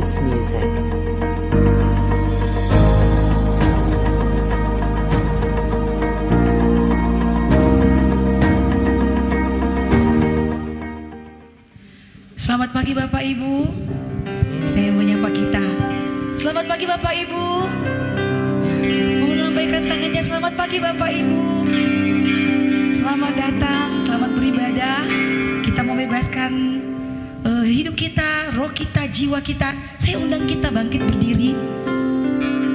Dance music. Selamat pagi Bapak Ibu. Saya menyapa kita. Selamat pagi Bapak Ibu. Mohon lambaikan tangannya. Selamat pagi Bapak Ibu. Selamat datang, selamat beribadah. Kita mau bebaskan hidup kita, roh kita, jiwa kita. Saya undang kita bangkit berdiri.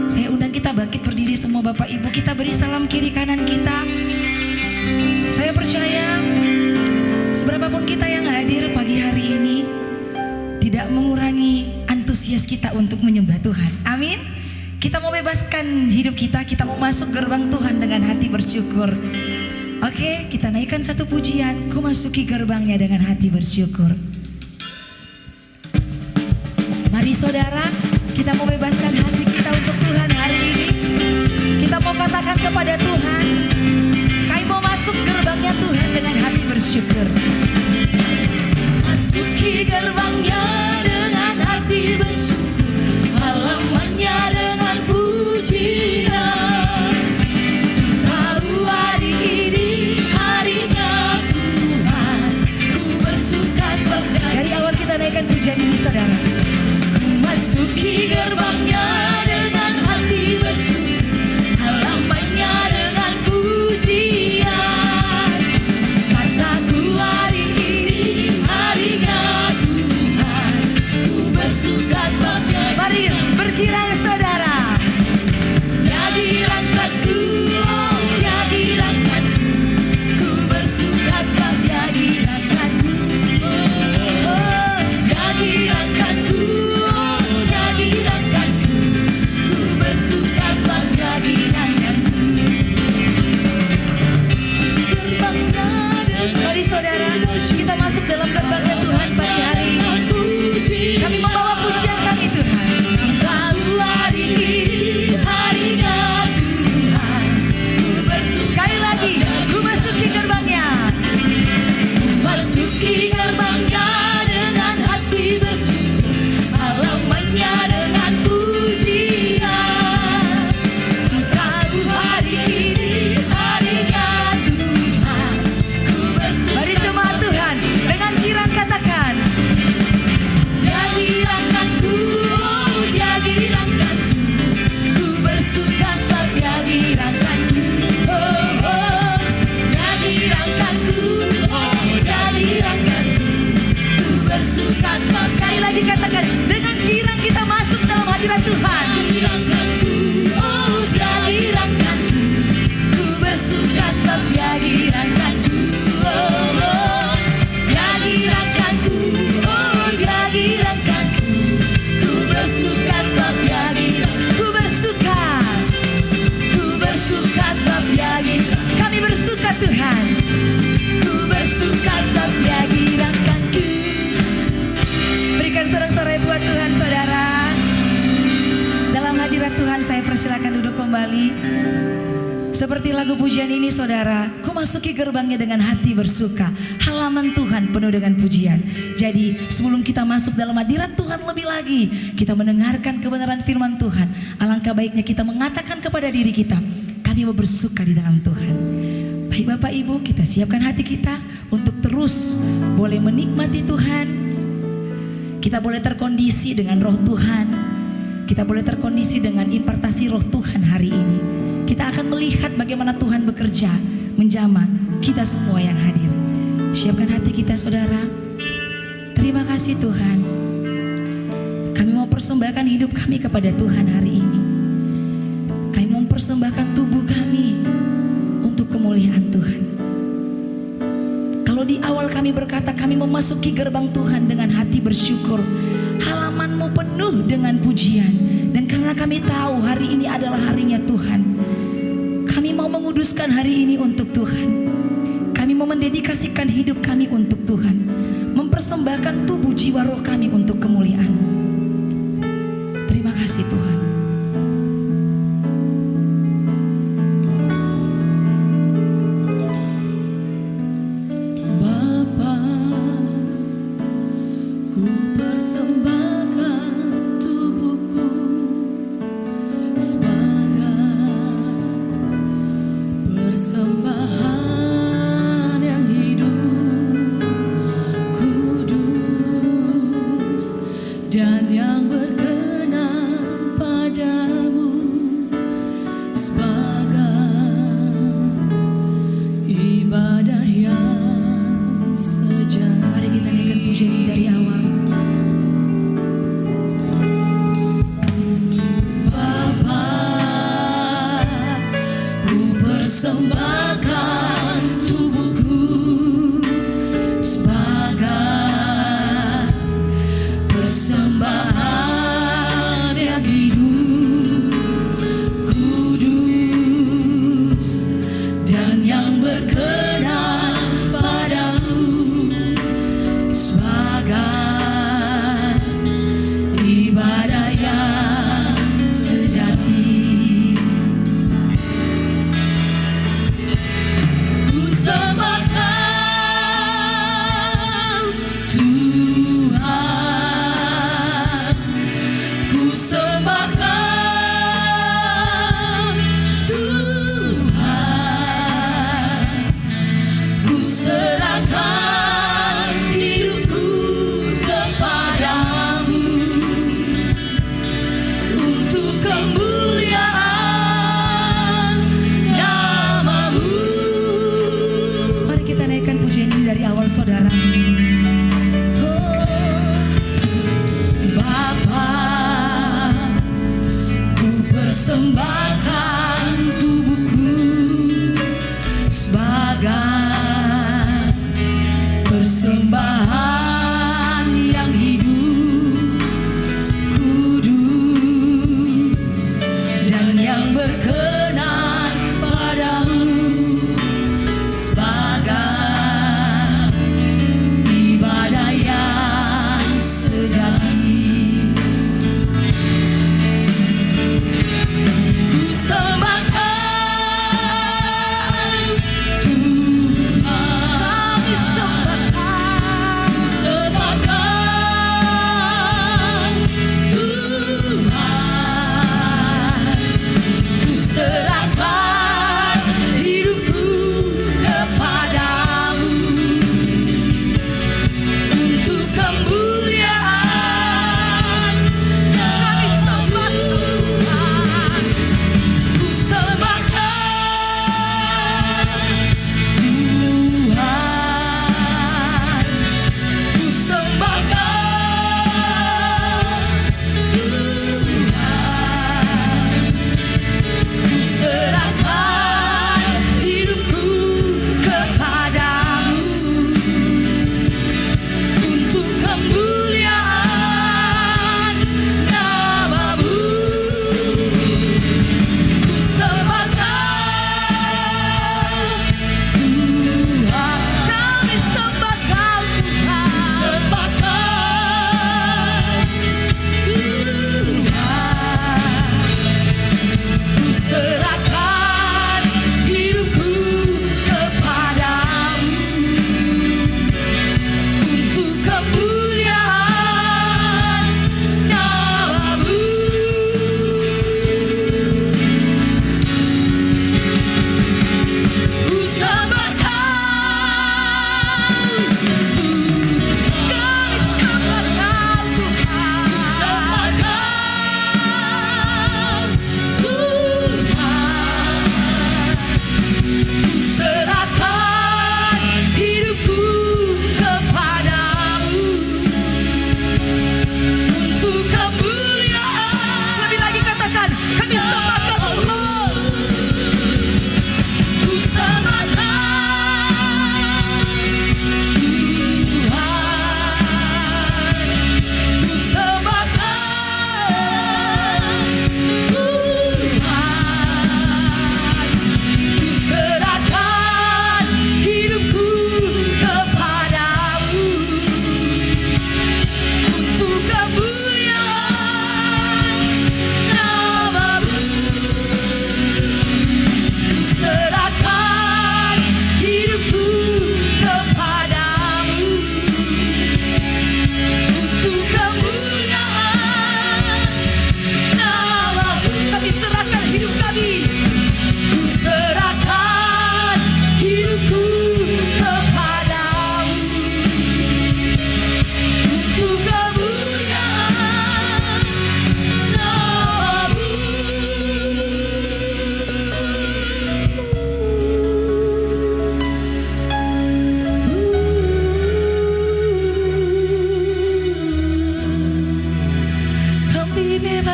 Saya undang kita bangkit berdiri semua Bapak Ibu. Kita beri salam kiri kanan kita. Saya percaya seberapapun kita yang hadir pagi hari ini tidak mengurangi antusias kita untuk menyembah Tuhan. Amin. Kita mau bebaskan hidup kita. Kita mau masuk gerbang Tuhan dengan hati bersyukur. Oke, kita naikkan satu pujian. Ku masuki gerbangnya dengan hati bersyukur. Mari saudara, kita mau bebaskan hati kita untuk Tuhan hari ini. Kita mau katakan kepada Tuhan, kami mau masuk gerbangnya Tuhan dengan hati bersyukur. Masuki gerbangnya dengan hati bersyukur, halamannya dengan pujian. Tahu hari ini harinya Tuhan, ku bersuka sebab dari awal kita naikkan pujian ini saudara. Ku masuki gerbangnya dengan hati bersyukur, halamannya dengan pujian. Kataku hari ini harinya Tuhan, ku bersuka sebabnya. Mari berkirang saudara. Dia dirangkatku, oh dia dirangkatku, ku bersuka sebab dia dirangkatku. Oh dia dirangkatku, oh dia dirangkatku, ku bersuka sebab dia dirangkatku. Gerbangnya dan mari saudara, kita masuk dalam gerbangnya Tuhan pagi hari ini. Kami membawa pujian kami Tuhan. Tahu hari ini harinya Tuhan, ku bersuka. Sekali lagi, ku masuki gerbangnya. Ku masuki gerbangnya dengan hati bersyukur, halamannya dengan pujian. Ku tahu hari ini harinya Tuhan, ku bersuka. Mari jemaat Tuhan, dengan girang katakan, dia dirangkatku, oh dia dirangkatku, ku bersuka sebab dia dirangkatku. Oh oh, dia dirangkatku, oh dia dirangkatku, ku bersuka sebab. Sekali lagi katakan, dengan girang kita masuk dalam hadirat Tuhan. Dirangkatku, oh dia dirangkatku, ku bersuka sebab dia dirangkatku. Oh oh, dia dirangkatku, oh dia dirangkatku, ku bersuka sebab dia dirangkatku. Ku bersuka, ku bersuka sebab dia dirangkatku. Kami bersuka Tuhan, ku bersuka sebab dia dirangkatku. Berikan sorak-sorai buat Tuhan saudara. Dalam hadirat Tuhan saya persilakan duduk kembali. Seperti lagu pujian ini saudara, ku masuki gerbangnya dengan hati bersuka, halaman Tuhan penuh dengan pujian. Jadi sebelum kita masuk dalam hadirat Tuhan lebih lagi, kita mendengarkan kebenaran firman Tuhan. Alangkah baiknya kita mengatakan kepada diri kita, kami mau bersuka di dalam Tuhan. Baik Bapak Ibu, kita siapkan hati kita untuk terus boleh menikmati Tuhan. Kita boleh terkondisi dengan roh Tuhan. Kita boleh terkondisi dengan impartasi roh Tuhan hari ini. Kita akan melihat bagaimana Tuhan bekerja menjamah kita semua yang hadir. Siapkan hati kita saudara. Terima kasih Tuhan. Kami mau persembahkan hidup kami kepada Tuhan hari ini. Kami mau persembahkan tubuh kami untuk kemuliaan Tuhan. Kalau di awal kami berkata kami memasuki gerbang Tuhan dengan hati bersyukur, halaman-Mu penuh dengan pujian. Dan karena kami tahu hari ini adalah harinya Tuhan, kami mau menguduskan hari ini untuk Tuhan. Kami mau mendedikasikan hidup kami untuk Tuhan, mempersembahkan tubuh jiwa roh kami untuk kemuliaan-Mu. Terima kasih Tuhan. Bapa, ku persembahkan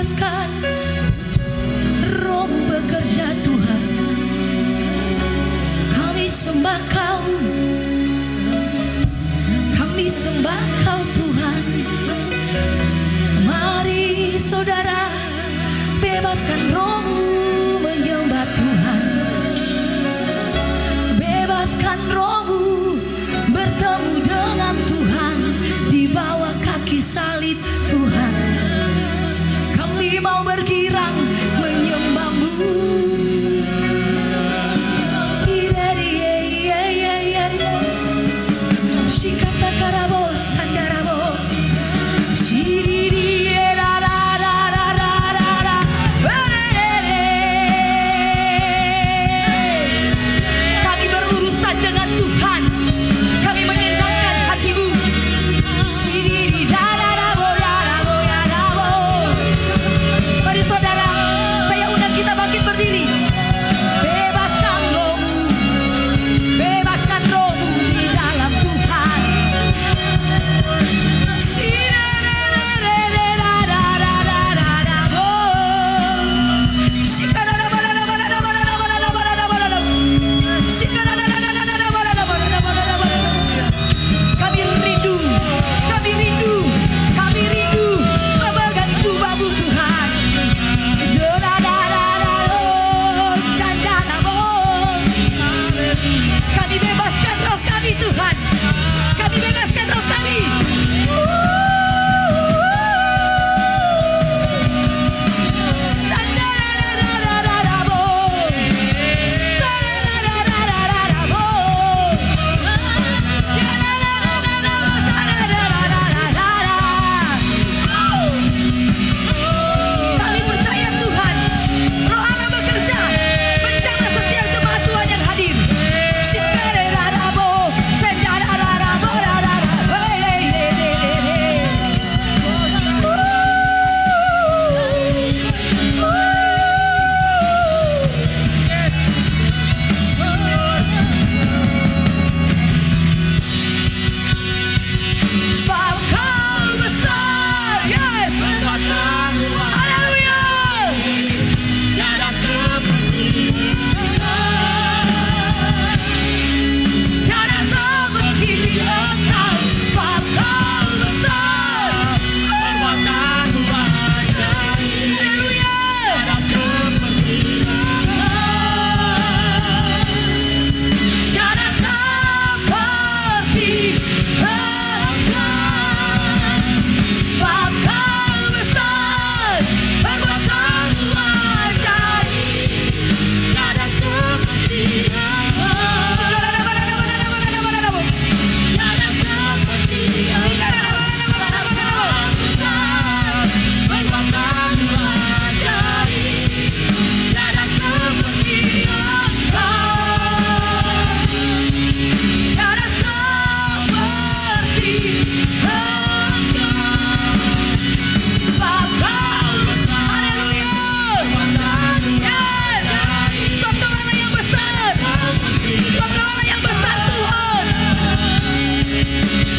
bebaskan, Roh-Mu bekerja Tuhan. Kami sembah Kau, kami sembah Kau Tuhan. Mari saudara, bebaskan Roh-Mu menyembah Tuhan. Bebaskan Roh-Mu bertemu dengan Tuhan di bawah kaki salib Tuhan. Kami mau bergirang menyembah-Mu. Shikata karabo sandarabo shiriri ra ra ra ra ra ra. Kami berurusan dengan Tuhan, kami menyenangkan hati-Mu. Shiriri ra ra ra bo ya ra bo ya ra bo. Mari saudara, saya undang kita bangkit berdiri. Bebaskan Roh-Mu, bebaskan Roh-Mu di dalam Tuhan. Kami rindu, kami rindu, kami rindu memegang jubah-Mu Tuhan. Kami bebaskan roh kami Tuhan, kami bebaskan roh kami. Kami percaya Tuhan, Roh Allah bekerja menjamah setiap jemaat Tuhan yang hadir. Sebab Kau besar, yes. Haleluya. Tiada seperti Tiada seperti Engkau, sebab Kau besar. perbuatanmu ajaib. Haleluya. Tiada seperti Tiada seperti Engkau, sebab Kau besar, perbuatanmu ajaib. tiada seperti tiada seperti besar perbuatanmu ajaib. Tiada seperti Tiada seperti Engkau, sebab Kau besar. Haleluya. Yes. Sebab Kau Allah yang besar, sebab Kau Allah yang besar Tuhan.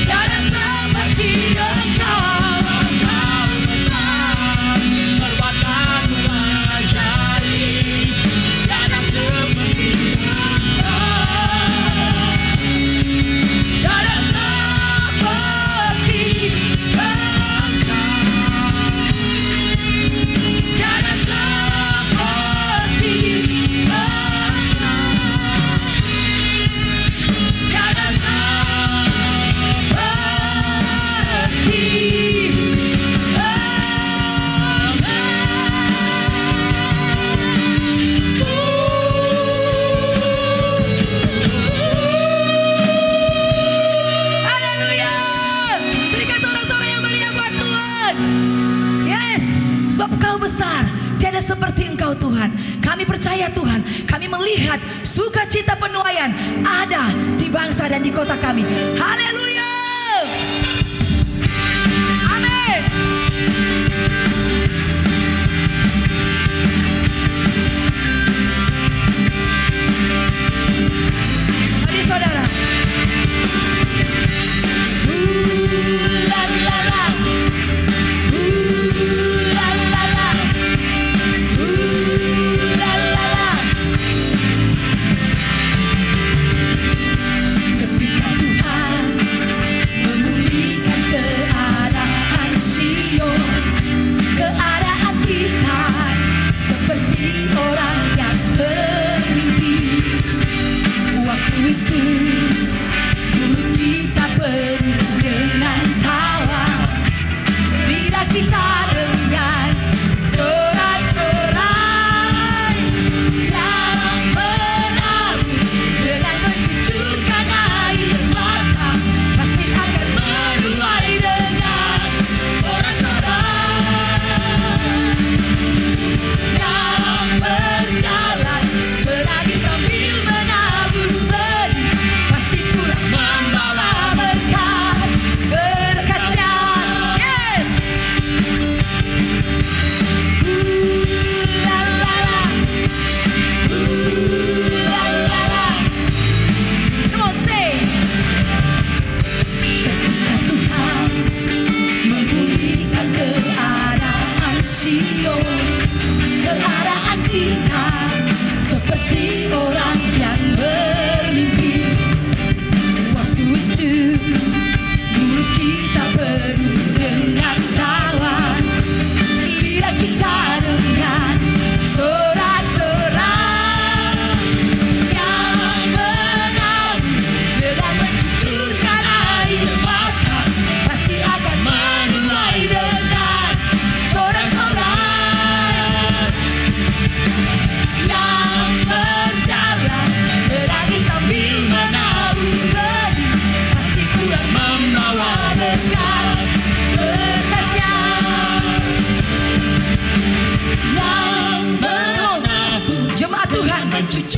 Tiada seperti Engkau, perbuatanmu ajaib. Tiada seperti tiada seperti Engkau, tiada seperti Engkau, tiada Haleluya. Berikan sorak-sorak yang meriah buat Tuhan. Yes, sebab Kau besar, tiada seperti Engkau Tuhan. Kami percaya Tuhan, kami melihat sukacita penuaian ada di bangsa dan di kota kami. Haleluya. Amin. Mari saudara. La la la. La la la.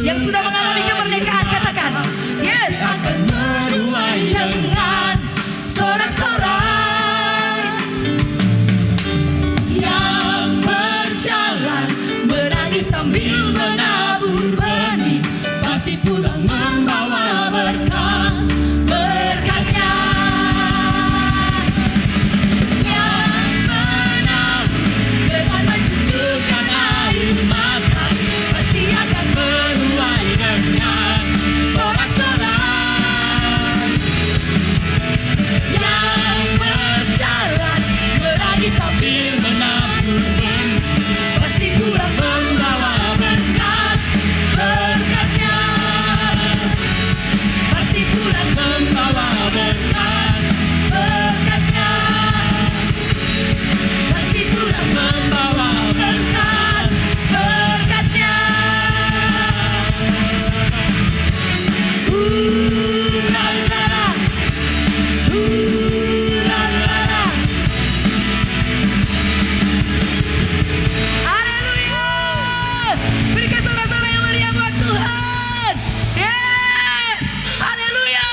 Yang sudah mengalami kemerdekaan, katakan. Yes. akan menuai Dengan sorak-sorak yang berjalan, menangis sambil menabur benih, pasti pulang membawa berkas. berkasnya. Yang menabur dengan mencucurkan air mata, pasti akan Menuai dengan sorak-sorak. Yang berjalan, menangis sambil menabur benih, pasti pulang membawa berkas, berkasnya. Pasti pulang membawa berkas, berkasnya. Pasti pulang membawa berkas, berkasnya. La la la, la la la. Haleluya. Berikan sorak-sorak yang meriah buat Tuhan. Yes. Haleluya.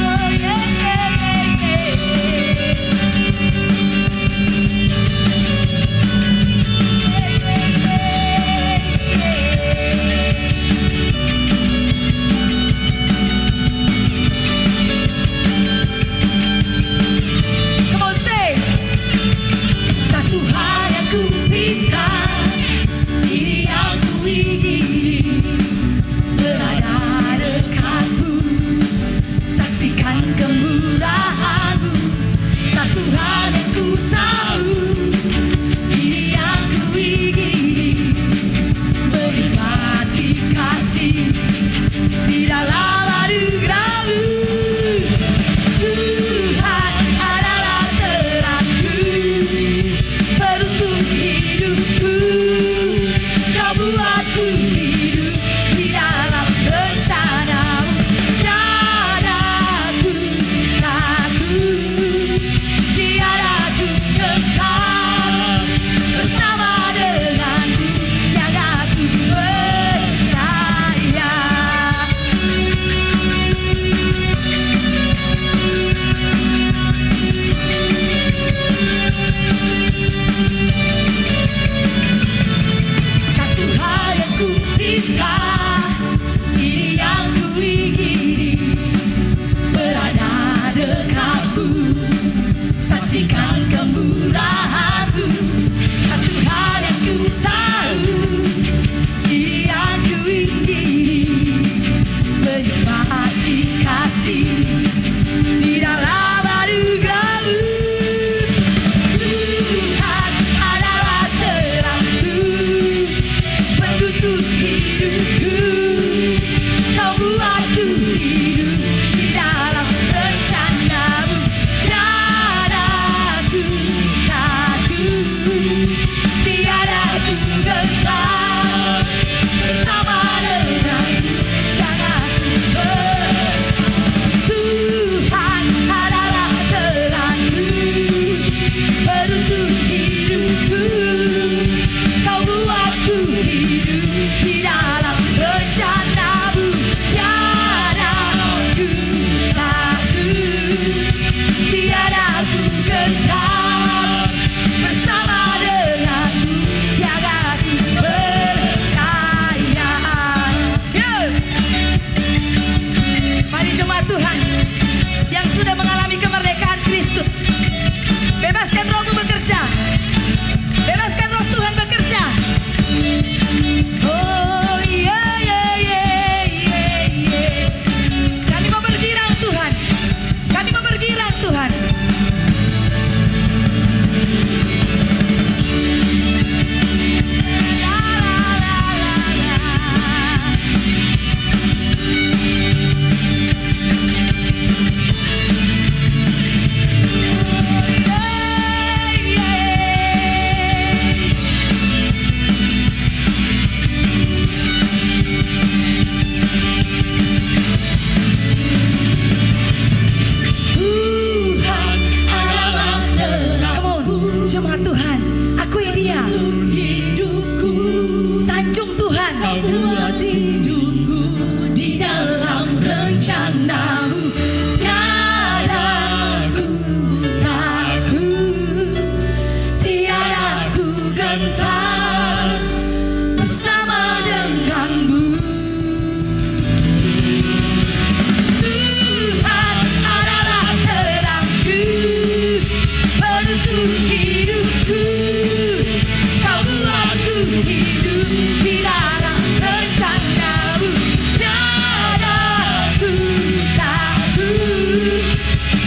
Oh, yeah, yeah, Come on, say. Satu hal yang ku minta, ini yang ku ingini, berada dekatmu, saksikan kemurahanmu. Satu hal yang ku tahu, ini yang ku ingini, menikmati kasih di dalam anugerahmu. Tuhan adalah terangku, penutup hidupku. Kau buatku hidup di dalam rencanamu. Tiada aku takut, tiada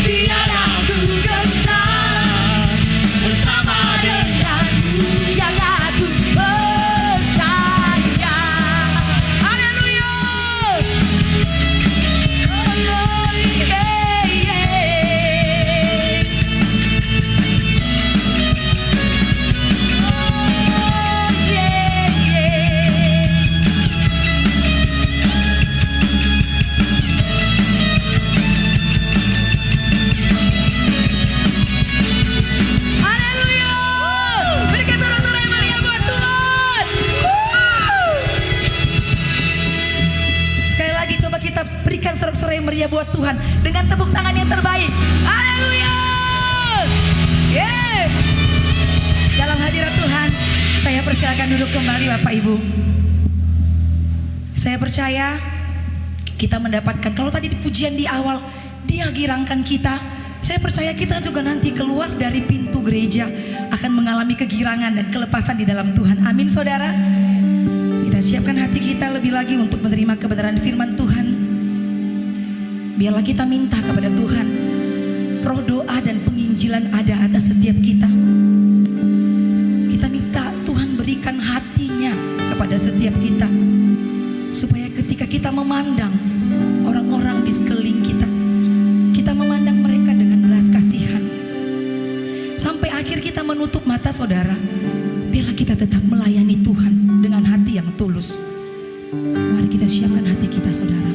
tiada ku gentar bersama denganmu yang aku percaya. Haleluya. Oh, yeah, yeah. Oh, yeah, yeah. Haleluya. Berikan sorak-sorai yang meriah buat Tuhan. Sekali lagi coba kita berikan sorak-sorai yang meriah buat Tuhan dengan tepuk tangan yang terbaik. Haleluya. Yes. Dalam hadirat Tuhan, saya persilakan duduk kembali Bapak Ibu. Saya percaya kita mendapatkan, kalau tadi di pujian di awal dia girangkan kita, saya percaya kita juga nanti keluar dari pintu gereja akan mengalami kegirangan dan kelepasan di dalam Tuhan. Amin saudara. Kita siapkan hati kita lebih lagi untuk menerima kebenaran firman Tuhan. Biarlah kita minta kepada Tuhan, roh doa dan penginjilan ada atas setiap kita. Kita minta Tuhan berikan hatinya kepada setiap kita, supaya ketika kita memandang orang-orang di sekeliling kita, kita memandang mereka dengan belas kasihan. Sampai akhir kita menutup mata saudara, biarlah kita tetap melayani Tuhan dengan hati yang tulus. Mari kita siapkan hati kita saudara.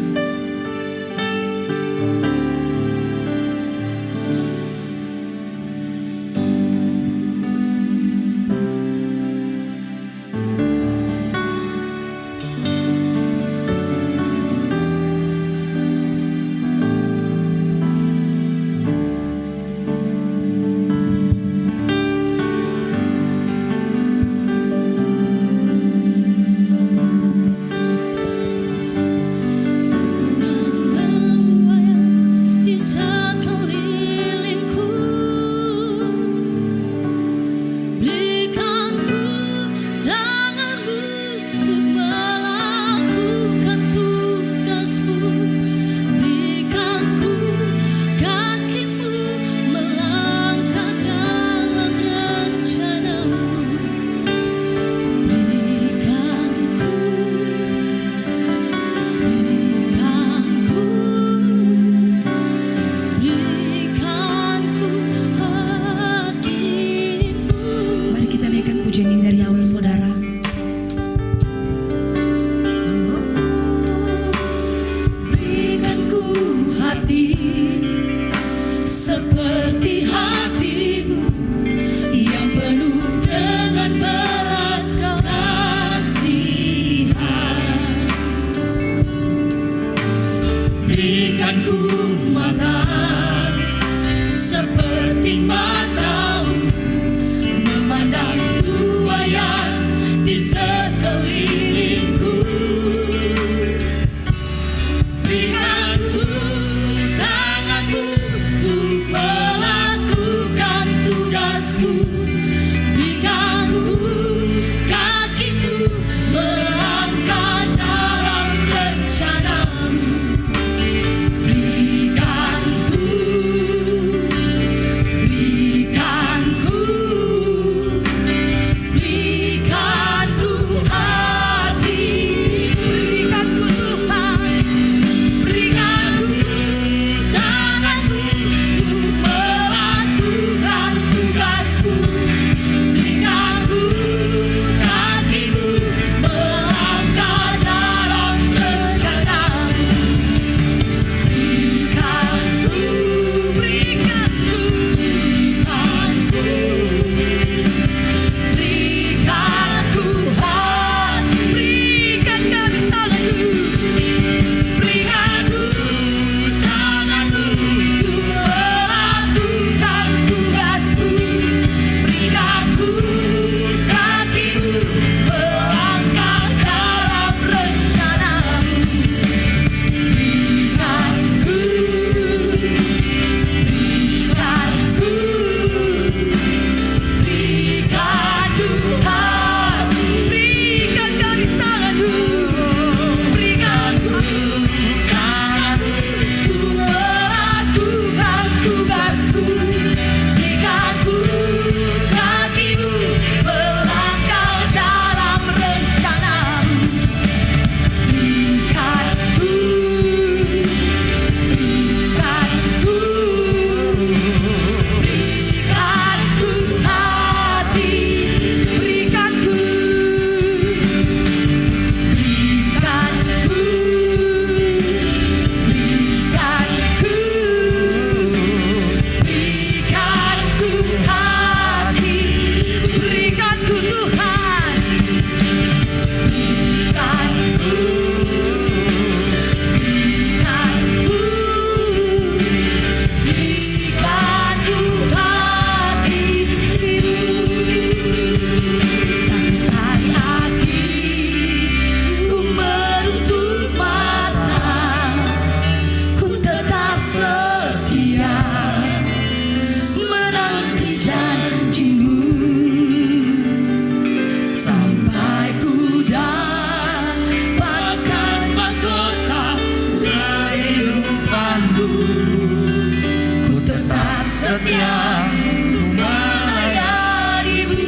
setia untuk melayanimu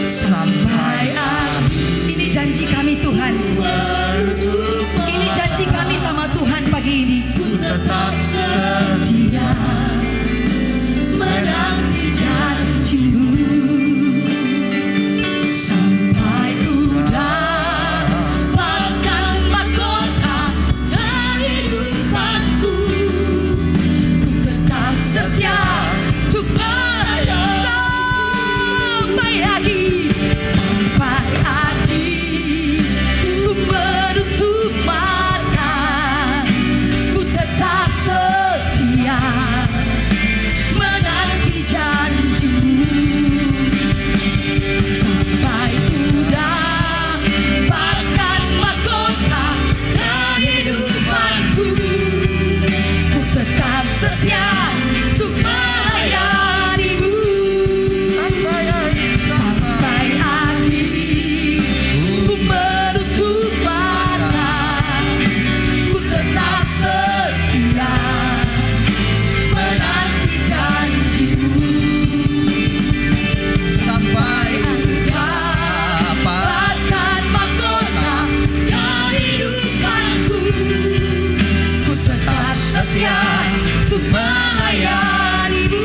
sampai akhir. Ini janji kami Tuhan. Ini janji kami sama Tuhan pagi ini. Ku tetap setia Menanti janjimu sampai ku dapatkan mahkota kehidupanku. Ku tetap setia untuk melayani sampai akhir. Sampai akhir ku menutup mata. Ku tetap setia menanti janjimu sampai ku dapatkan mahkota kehidupanku. Ku tetap setia untuk melayanimu sampai akhir. Ku menutup mata. Ku tetap setia menanti janjimu sampai dapatkan mahkota kehidupanku. Ku tetap setia untuk melayanimu.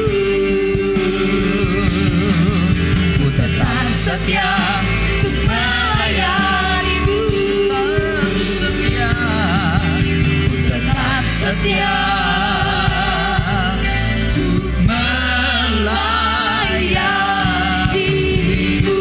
Ku tetap setia untuk melayanimu. tetap setia, Ku tetap setia untuk melayanimu.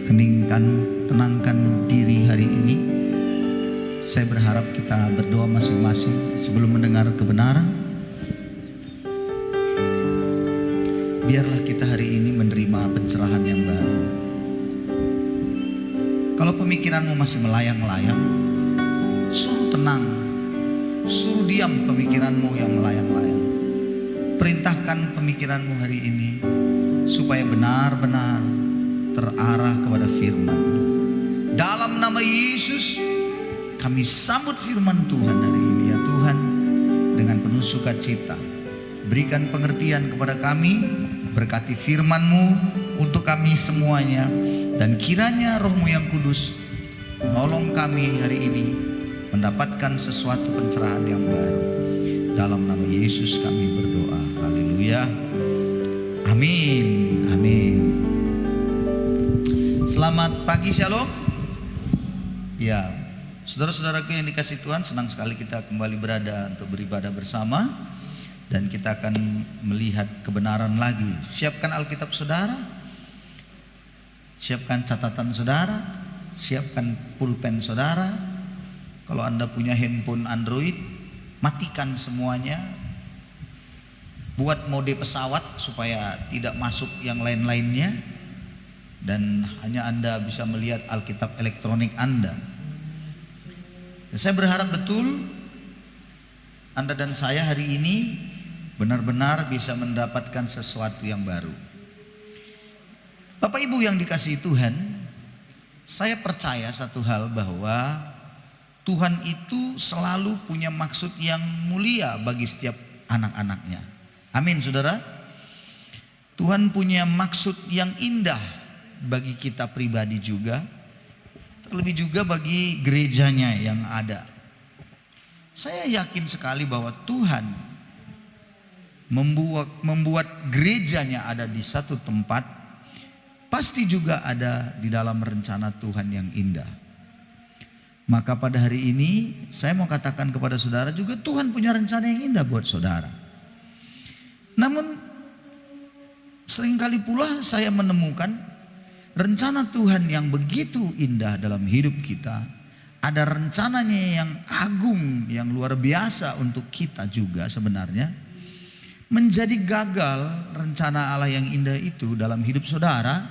Heningkan, tenangkan diri hari ini. Saya berharap kita berdoa masing-masing sebelum mendengar kebenaran. Biarlah kita hari ini menerima pencerahan yang baru. Kalau pemikiranmu masih melayang-layang, suruh tenang, suruh diam pemikiranmu yang melayang-layang. Perintahkan pemikiranmu hari ini supaya benar-benar terarah kepada firman. Dalam nama Yesus kami sambut firman Tuhan hari ini ya Tuhan, dengan penuh sukacita. Berikan pengertian kepada kami, berkati firman-Mu untuk kami semuanya, dan kiranya Roh-Mu yang kudus menolong kami hari ini mendapatkan sesuatu pencerahan yang baru. Dalam nama Yesus kami berdoa. Haleluya. Amin. Amin. Selamat pagi, Shalom. Ya, saudara-saudaraku yang dikasih Tuhan, senang sekali kita kembali berada untuk beribadah bersama. Dan kita akan melihat kebenaran lagi. Siapkan Alkitab saudara, siapkan catatan saudara, siapkan pulpen saudara. Kalau Anda punya handphone Android, matikan semuanya. Buat mode pesawat supaya tidak masuk yang lain-lainnya, dan hanya Anda bisa melihat Alkitab elektronik Anda. Dan saya berharap betul Anda dan saya hari ini benar-benar bisa mendapatkan sesuatu yang baru. Bapak Ibu yang dikasihi Tuhan, saya percaya satu hal, bahwa Tuhan itu selalu punya maksud yang mulia bagi setiap anak-anaknya. Amin, saudara. Tuhan punya maksud yang indah bagi kita pribadi juga, terlebih juga bagi gerejanya yang ada. Saya yakin sekali bahwa Tuhan membuat gerejanya ada di satu tempat, pasti juga ada di dalam rencana Tuhan yang indah. Maka pada hari ini saya mau katakan kepada saudara juga, Tuhan punya rencana yang indah buat saudara. Namun seringkali pula saya menemukan rencana Tuhan yang begitu indah dalam hidup kita, ada rencananya yang agung, yang luar biasa untuk kita juga sebenarnya, menjadi gagal rencana Allah yang indah itu dalam hidup saudara.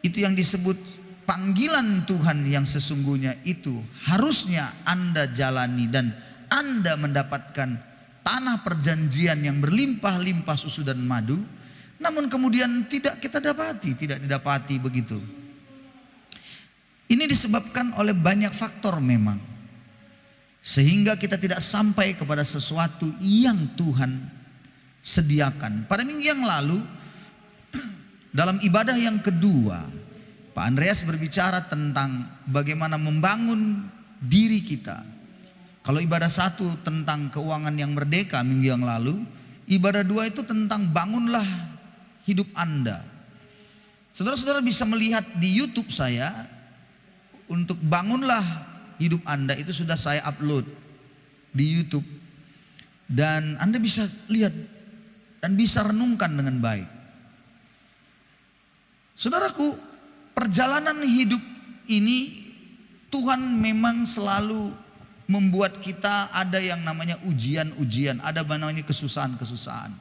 Itu yang disebut panggilan Tuhan yang sesungguhnya itu harusnya Anda jalani dan Anda mendapatkan tanah perjanjian yang berlimpah-limpah susu dan madu, namun kemudian tidak kita dapati, tidak didapati begitu. Ini disebabkan oleh banyak faktor memang, sehingga kita tidak sampai kepada sesuatu yang Tuhan sediakan. Pada minggu yang lalu dalam ibadah yang kedua, Pak Andreas berbicara tentang bagaimana membangun diri kita. Kalau ibadah satu tentang keuangan yang merdeka minggu yang lalu, ibadah dua itu tentang bangunlah hidup Anda. Saudara-saudara bisa melihat di YouTube saya, untuk bangunlah hidup Anda itu sudah saya upload di YouTube. Dan Anda bisa lihat dan bisa renungkan dengan baik. Saudaraku, perjalanan hidup ini Tuhan memang selalu membuat kita ada yang namanya ujian-ujian, ada namanya kesusahan-kesusahan.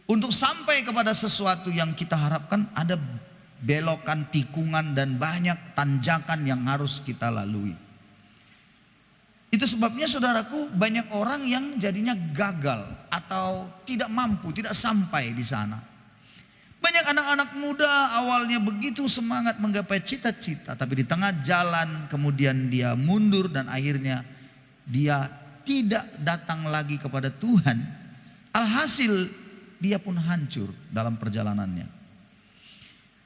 Untuk sampai kepada sesuatu yang kita harapkan ada belokan, tikungan dan banyak tanjakan yang harus kita lalui. Itu sebabnya saudaraku, banyak orang yang jadinya gagal atau tidak mampu, tidak sampai di sana. Banyak anak-anak muda awalnya begitu semangat menggapai cita-cita, tapi di tengah jalan kemudian dia mundur dan akhirnya dia tidak datang lagi kepada Tuhan. Alhasil dia pun hancur dalam perjalanannya.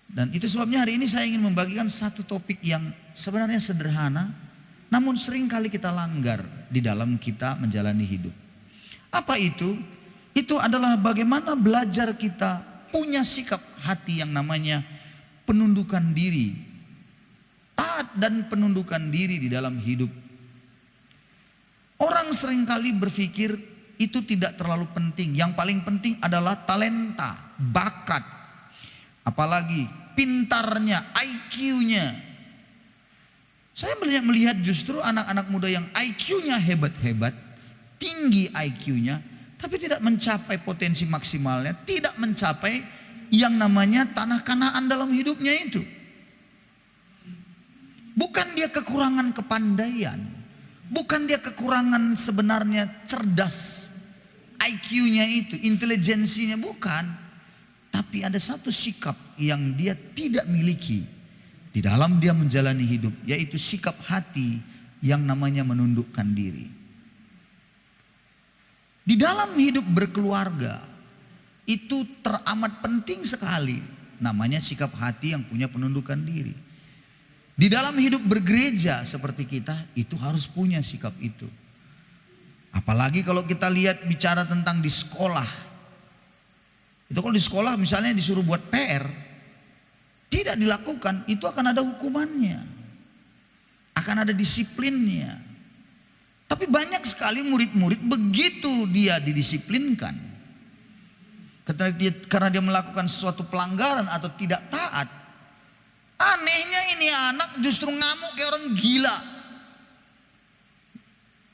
Dan itu sebabnya hari ini saya ingin membagikan satu topik yang sebenarnya sederhana, namun sering kali kita langgar di dalam kita menjalani hidup. Apa itu? Itu adalah bagaimana belajar kita punya sikap hati yang namanya penundukan diri. Taat dan penundukan diri di dalam hidup. Orang seringkali berpikir itu tidak terlalu penting. Yang paling penting adalah talenta, bakat, apalagi pintarnya, IQ-nya. Saya melihat justru anak-anak muda yang IQ-nya hebat-hebat, tinggi IQ-nya, tapi tidak mencapai potensi maksimalnya, tidak mencapai yang namanya tanah Kanaan dalam hidupnya itu. Bukan dia kekurangan kepandaian, bukan dia kekurangan sebenarnya cerdas, IQ-nya itu, intelijensinya bukan. Tapi ada satu sikap yang dia tidak miliki di dalam dia menjalani hidup, yaitu sikap hati yang namanya menundukkan diri. Di dalam hidup berkeluarga itu teramat penting sekali, namanya sikap hati yang punya penundukan diri. Di dalam hidup bergereja seperti kita itu harus punya sikap itu. Apalagi kalau kita lihat bicara tentang di sekolah. Itu kalau di sekolah misalnya disuruh buat PR, tidak dilakukan, itu akan ada hukumannya, akan ada disiplinnya. Tapi banyak sekali murid-murid begitu dia didisiplinkan, karena dia melakukan suatu pelanggaran atau tidak taat, anehnya ini anak justru ngamuk kayak orang gila.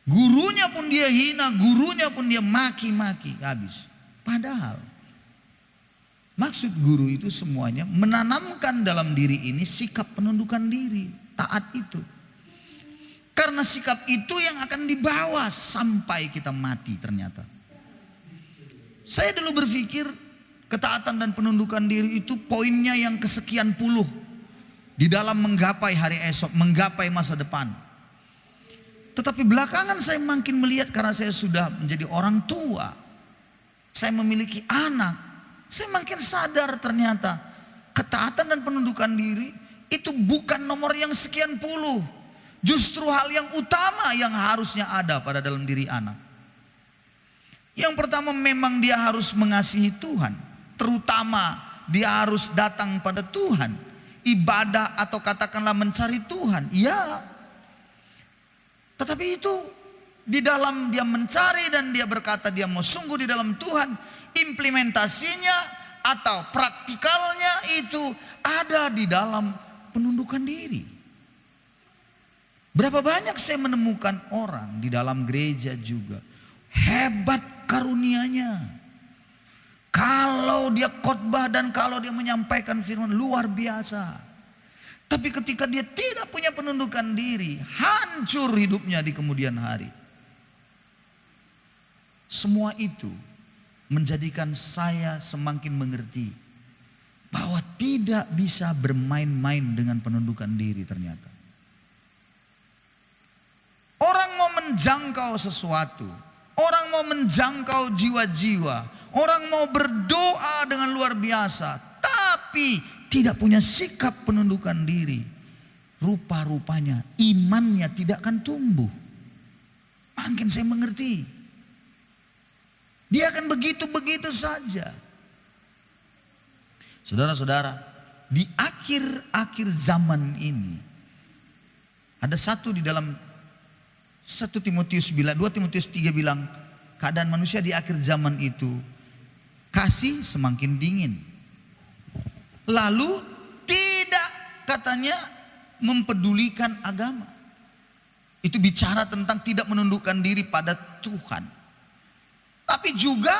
Gurunya pun dia hina, gurunya pun dia maki-maki, habis. Padahal maksud guru itu semuanya menanamkan dalam diri ini sikap penundukan diri, taat itu. Karena sikap itu yang akan dibawa sampai kita mati ternyata. Saya dulu berpikir ketaatan dan penundukan diri itu poinnya yang kesekian puluh di dalam menggapai hari esok, menggapai masa depan. Tetapi belakangan saya makin melihat karena saya sudah menjadi orang tua, saya memiliki anak. Saya makin sadar ternyata ketaatan dan penundukan diri itu bukan nomor yang sekian puluh. Justru hal yang utama yang harusnya ada pada dalam diri anak. Yang pertama memang dia harus mengasihi Tuhan. Terutama dia harus datang pada Tuhan. Ibadah atau katakanlah mencari Tuhan. Ya. Tetapi itu di dalam dia mencari dan dia berkata dia mau sungguh di dalam Tuhan. Implementasinya atau praktikalnya itu ada di dalam penundukan diri. Berapa banyak saya menemukan orang di dalam gereja juga hebat karunianya. Kalau dia khotbah dan kalau dia menyampaikan firman luar biasa. Tapi ketika dia tidak punya penundukan diri, hancur hidupnya di kemudian hari. Semua itu menjadikan saya semakin mengerti bahwa tidak bisa bermain-main dengan penundukan diri ternyata. Orang mau menjangkau sesuatu, orang mau menjangkau jiwa-jiwa, orang mau berdoa dengan luar biasa, tapi tidak punya sikap penundukan diri, rupa-rupanya imannya tidak akan tumbuh. Makin saya mengerti, dia akan begitu-begitu saja. Saudara-saudara, di akhir-akhir zaman ini ada satu di dalam 1 Timotius 2 Timotius 3 bilang, keadaan manusia di akhir zaman itu kasih semakin dingin. Lalu tidak katanya mempedulikan agama. Itu bicara tentang tidak menundukkan diri pada Tuhan. Tapi juga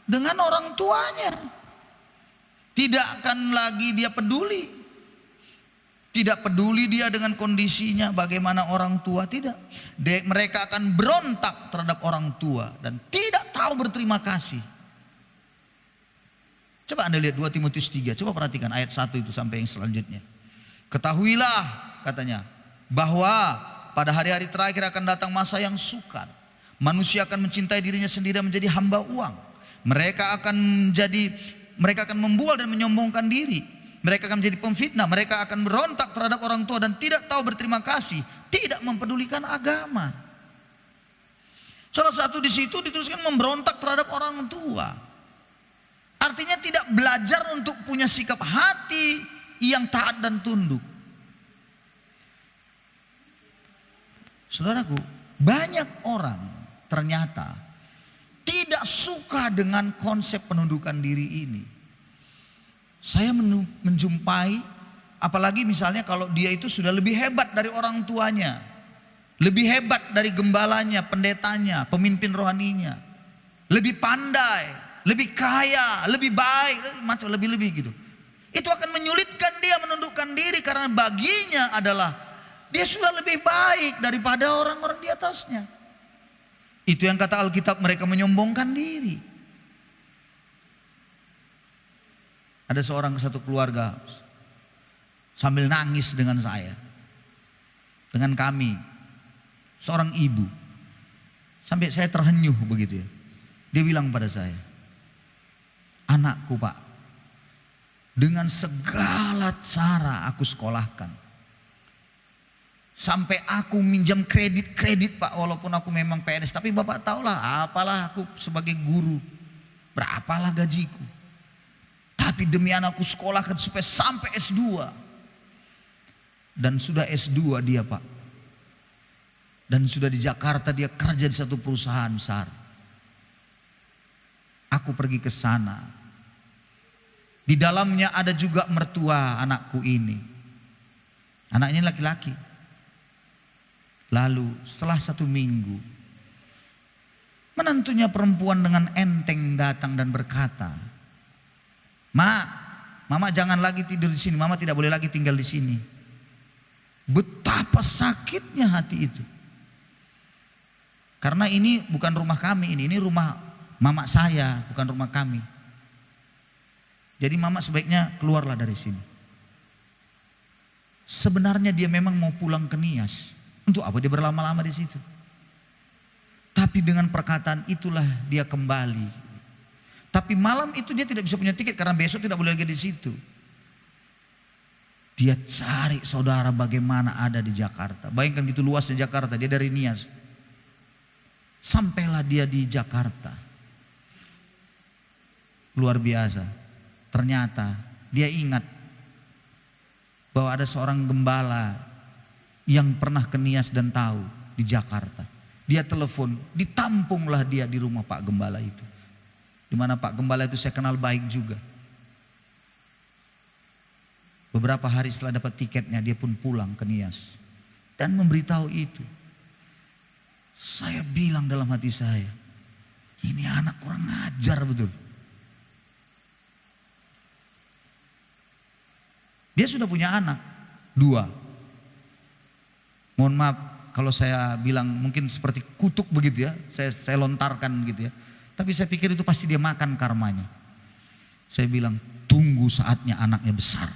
dengan orang tuanya. Tidak akan lagi dia peduli. Tidak peduli dia dengan kondisinya bagaimana orang tua, tidak. Mereka akan berontak terhadap orang tua dan tidak tahu berterima kasih. Coba Anda lihat 2 Timotius 3, coba perhatikan ayat 1 itu sampai yang selanjutnya. Ketahuilah katanya bahwa pada hari-hari terakhir akan datang masa yang sukar. Manusia akan mencintai dirinya sendiri dan menjadi hamba uang. Mereka akan membual dan menyombongkan diri. Mereka akan menjadi pemfitnah. Mereka akan berontak terhadap orang tua dan tidak tahu berterima kasih. Tidak mempedulikan agama. Salah satu di situ dituliskan memberontak terhadap orang tua. Artinya tidak belajar untuk punya sikap hati yang taat dan tunduk. Saudaraku, banyak orang ternyata tidak suka dengan konsep penundukan diri ini. Saya menjumpai, apalagi misalnya kalau dia itu sudah lebih hebat dari orang tuanya, lebih hebat dari gembalanya, pendetanya, pemimpin rohaninya, lebih pandai, lebih kaya, lebih baik, macam lebih-lebih gitu. Itu akan menyulitkan dia menundukkan diri karena baginya adalah dia sudah lebih baik daripada orang-orang di atasnya. Itu yang kata Alkitab, mereka menyombongkan diri. Ada satu keluarga sambil nangis dengan saya, dengan kami, seorang ibu, sampai saya terhenyuh begitu ya. Dia bilang pada saya, anakku Pak, dengan segala cara aku sekolahkan. Sampai aku minjam kredit Pak, walaupun aku memang PNS. Tapi Bapak tahulah, apalah aku sebagai guru, berapalah gajiku. Tapi demi anakku sekolahkan supaya sampai S2. Dan sudah S2 dia Pak. Dan sudah di Jakarta dia kerja di satu perusahaan besar. Aku pergi ke sana. Di dalamnya ada juga mertua anakku ini. Anak ini laki-laki. Lalu setelah 1 minggu, menantunya perempuan dengan enteng datang dan berkata, Mama jangan lagi tidur di sini. Mama tidak boleh lagi tinggal di sini. Betapa sakitnya hati itu. Karena ini bukan rumah kami, ini rumah mama saya, bukan rumah kami. Jadi mama sebaiknya keluarlah dari sini. Sebenarnya dia memang mau pulang ke Nias. Untuk apa dia berlama-lama di situ? Tapi dengan perkataan itulah dia kembali. Tapi malam itu dia tidak bisa punya tiket karena besok tidak boleh lagi di situ. Dia cari saudara bagaimana ada di Jakarta. Bayangkan gitu luasnya Jakarta, dia dari Nias. Sampailah dia di Jakarta. Luar biasa. Ternyata dia ingat bahwa ada seorang gembala yang pernah ke Nias dan tahu di Jakarta. Dia telepon, ditampunglah dia di rumah Pak Gembala itu. Di mana Pak Gembala itu saya kenal baik juga. Beberapa hari setelah dapat tiketnya dia pun pulang ke Nias. Dan memberitahu itu. Saya bilang dalam hati saya, ini anak kurang ajar betul. Dia sudah punya anak. 2. Mohon maaf kalau saya bilang mungkin seperti kutuk begitu ya. Saya lontarkan gitu ya. Tapi saya pikir itu pasti dia makan karmanya. Saya bilang tunggu saatnya anaknya besar.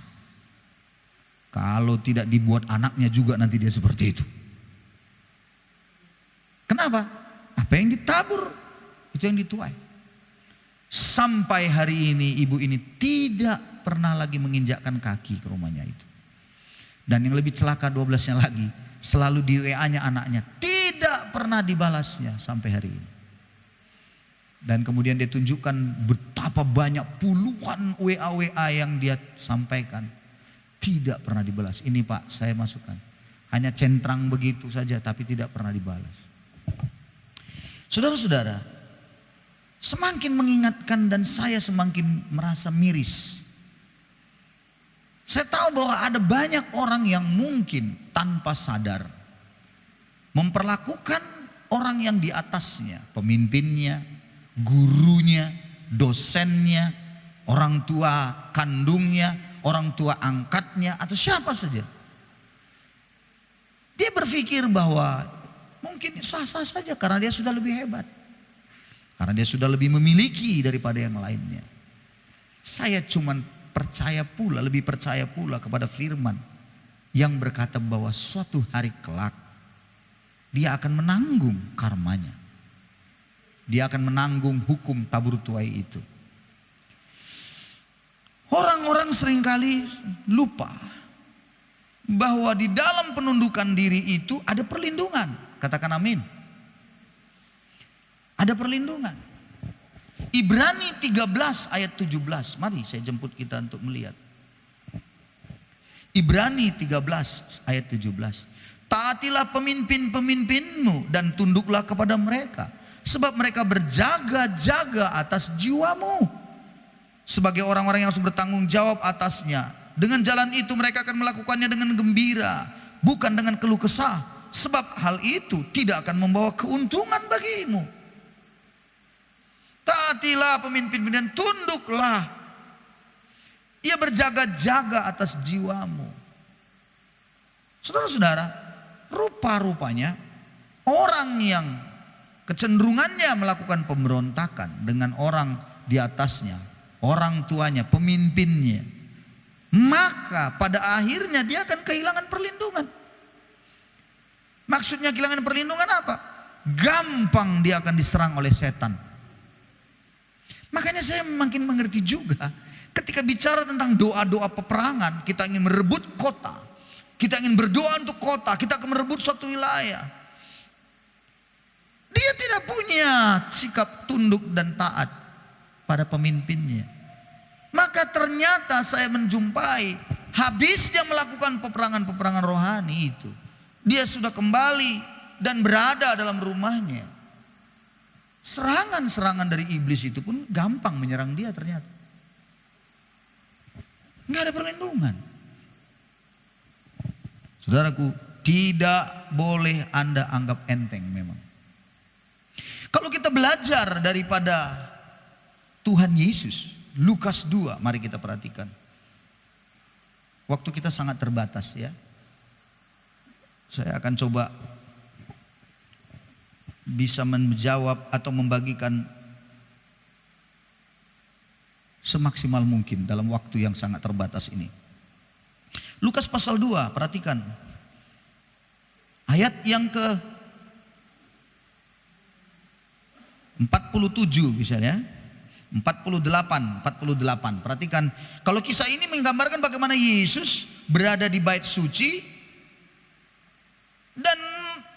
Kalau tidak dibuat anaknya juga nanti dia seperti itu. Kenapa? Apa yang ditabur itu yang dituai. Sampai hari ini ibu ini tidak pernah lagi menginjakkan kaki ke rumahnya itu. Dan yang lebih celaka 12-nya lagi, selalu di WA-nya anaknya, tidak pernah dibalasnya sampai hari ini. Dan kemudian dia tunjukkan betapa banyak puluhan WA yang dia sampaikan. Tidak pernah dibalas. Ini Pak, saya masukkan. Hanya centrang begitu saja tapi tidak pernah dibalas. Saudara-saudara, semakin mengingatkan dan saya semakin merasa miris. Saya tahu bahwa ada banyak orang yang mungkin tanpa sadar memperlakukan orang yang di atasnya, pemimpinnya, gurunya, dosennya, orang tua kandungnya, orang tua angkatnya, atau siapa saja. Dia berpikir bahwa mungkin sah-sah saja karena dia sudah lebih hebat. Karena dia sudah lebih memiliki daripada yang lainnya. Saya cuman lebih percaya pula kepada firman yang berkata bahwa suatu hari kelak dia akan menanggung karmanya. Dia akan menanggung hukum tabur tuai itu. Orang-orang seringkali lupa bahwa di dalam penundukan diri itu ada perlindungan. Katakan amin. Ada perlindungan. Ibrani 13 ayat 17. Mari saya jemput kita untuk melihat. Ibrani 13 ayat 17. Taatilah pemimpin-pemimpinmu dan tunduklah kepada mereka. Sebab mereka berjaga-jaga atas jiwamu. Sebagai orang-orang yang harus bertanggung jawab atasnya. Dengan jalan itu mereka akan melakukannya dengan gembira. Bukan dengan keluh kesah. Sebab hal itu tidak akan membawa keuntungan bagimu. Taatilah pemimpin dan tunduklah. Ia berjaga-jaga atas jiwamu. Saudara-saudara, rupa-rupanya orang yang kecenderungannya melakukan pemberontakan dengan orang di atasnya, orang tuanya, pemimpinnya, maka pada akhirnya dia akan kehilangan perlindungan. Maksudnya kehilangan perlindungan apa? Gampang dia akan diserang oleh setan. Makanya saya makin mengerti juga ketika bicara tentang doa-doa peperangan, kita ingin merebut kota, kita ingin berdoa untuk kota, kita akan merebut suatu wilayah. Dia tidak punya sikap tunduk dan taat pada pemimpinnya. Maka ternyata saya menjumpai habis dia melakukan peperangan-peperangan rohani itu, dia sudah kembali dan berada dalam rumahnya. Serangan-serangan dari iblis itu pun gampang menyerang dia ternyata. Nggak ada perlindungan. Saudaraku, tidak boleh Anda anggap enteng memang. Kalau kita belajar daripada Tuhan Yesus, Lukas 2, mari kita perhatikan. Waktu kita sangat terbatas ya. Saya akan coba bisa menjawab atau membagikan semaksimal mungkin dalam waktu yang sangat terbatas ini. Lukas pasal 2, perhatikan. Ayat yang ke 47 misalnya. 48. Perhatikan, kalau kisah ini menggambarkan bagaimana Yesus berada di bait suci dan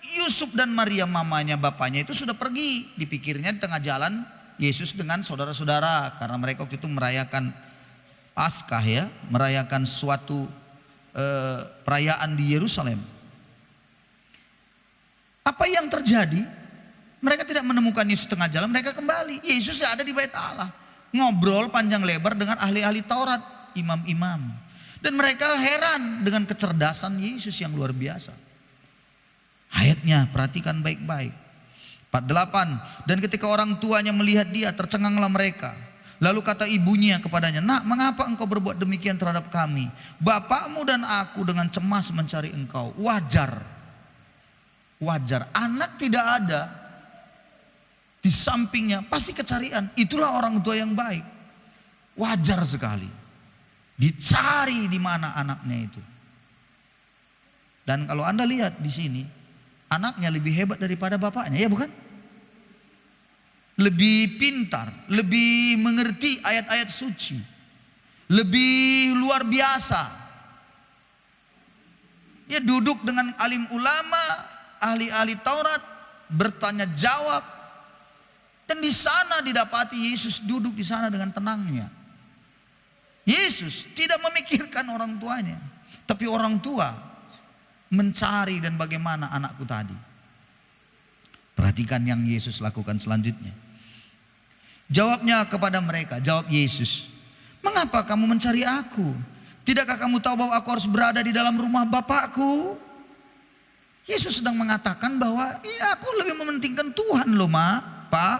Yusuf dan Maria mamanya bapaknya itu sudah pergi. Dipikirnya di tengah jalan Yesus dengan saudara-saudara karena mereka waktu itu merayakan Paskah ya, merayakan suatu perayaan di Yerusalem. Apa yang terjadi? Mereka tidak menemukan Yesus tengah jalan, mereka kembali. Yesus ada di bait Allah, ngobrol panjang lebar dengan ahli-ahli Taurat, imam-imam. Dan mereka heran dengan kecerdasan Yesus yang luar biasa. Ayatnya perhatikan baik-baik. 48. Dan ketika orang tuanya melihat dia, tercenganglah mereka. Lalu kata ibunya kepadanya, "Nak, mengapa engkau berbuat demikian terhadap kami? Bapakmu dan aku dengan cemas mencari engkau." Wajar. Wajar. Anak tidak ada di sampingnya, pasti kecarian. Itulah orang tua yang baik. Wajar sekali. Dicari di mana anaknya itu. Dan kalau Anda lihat di sini, anaknya lebih hebat daripada bapaknya, ya bukan? Lebih pintar, lebih mengerti ayat-ayat suci, lebih luar biasa. Dia duduk dengan alim ulama, ahli-ahli Taurat, bertanya jawab, dan di sana didapati Yesus duduk di sana dengan tenangnya. Yesus tidak memikirkan orang tuanya, tapi orang tua mencari dan bagaimana anakku tadi. Perhatikan yang Yesus lakukan selanjutnya. Jawabnya kepada mereka, jawab Yesus, "Mengapa kamu mencari aku? Tidakkah kamu tahu bahwa aku harus berada di dalam rumah Bapakku?" Yesus sedang mengatakan bahwa aku lebih mementingkan Tuhan loh, Pak.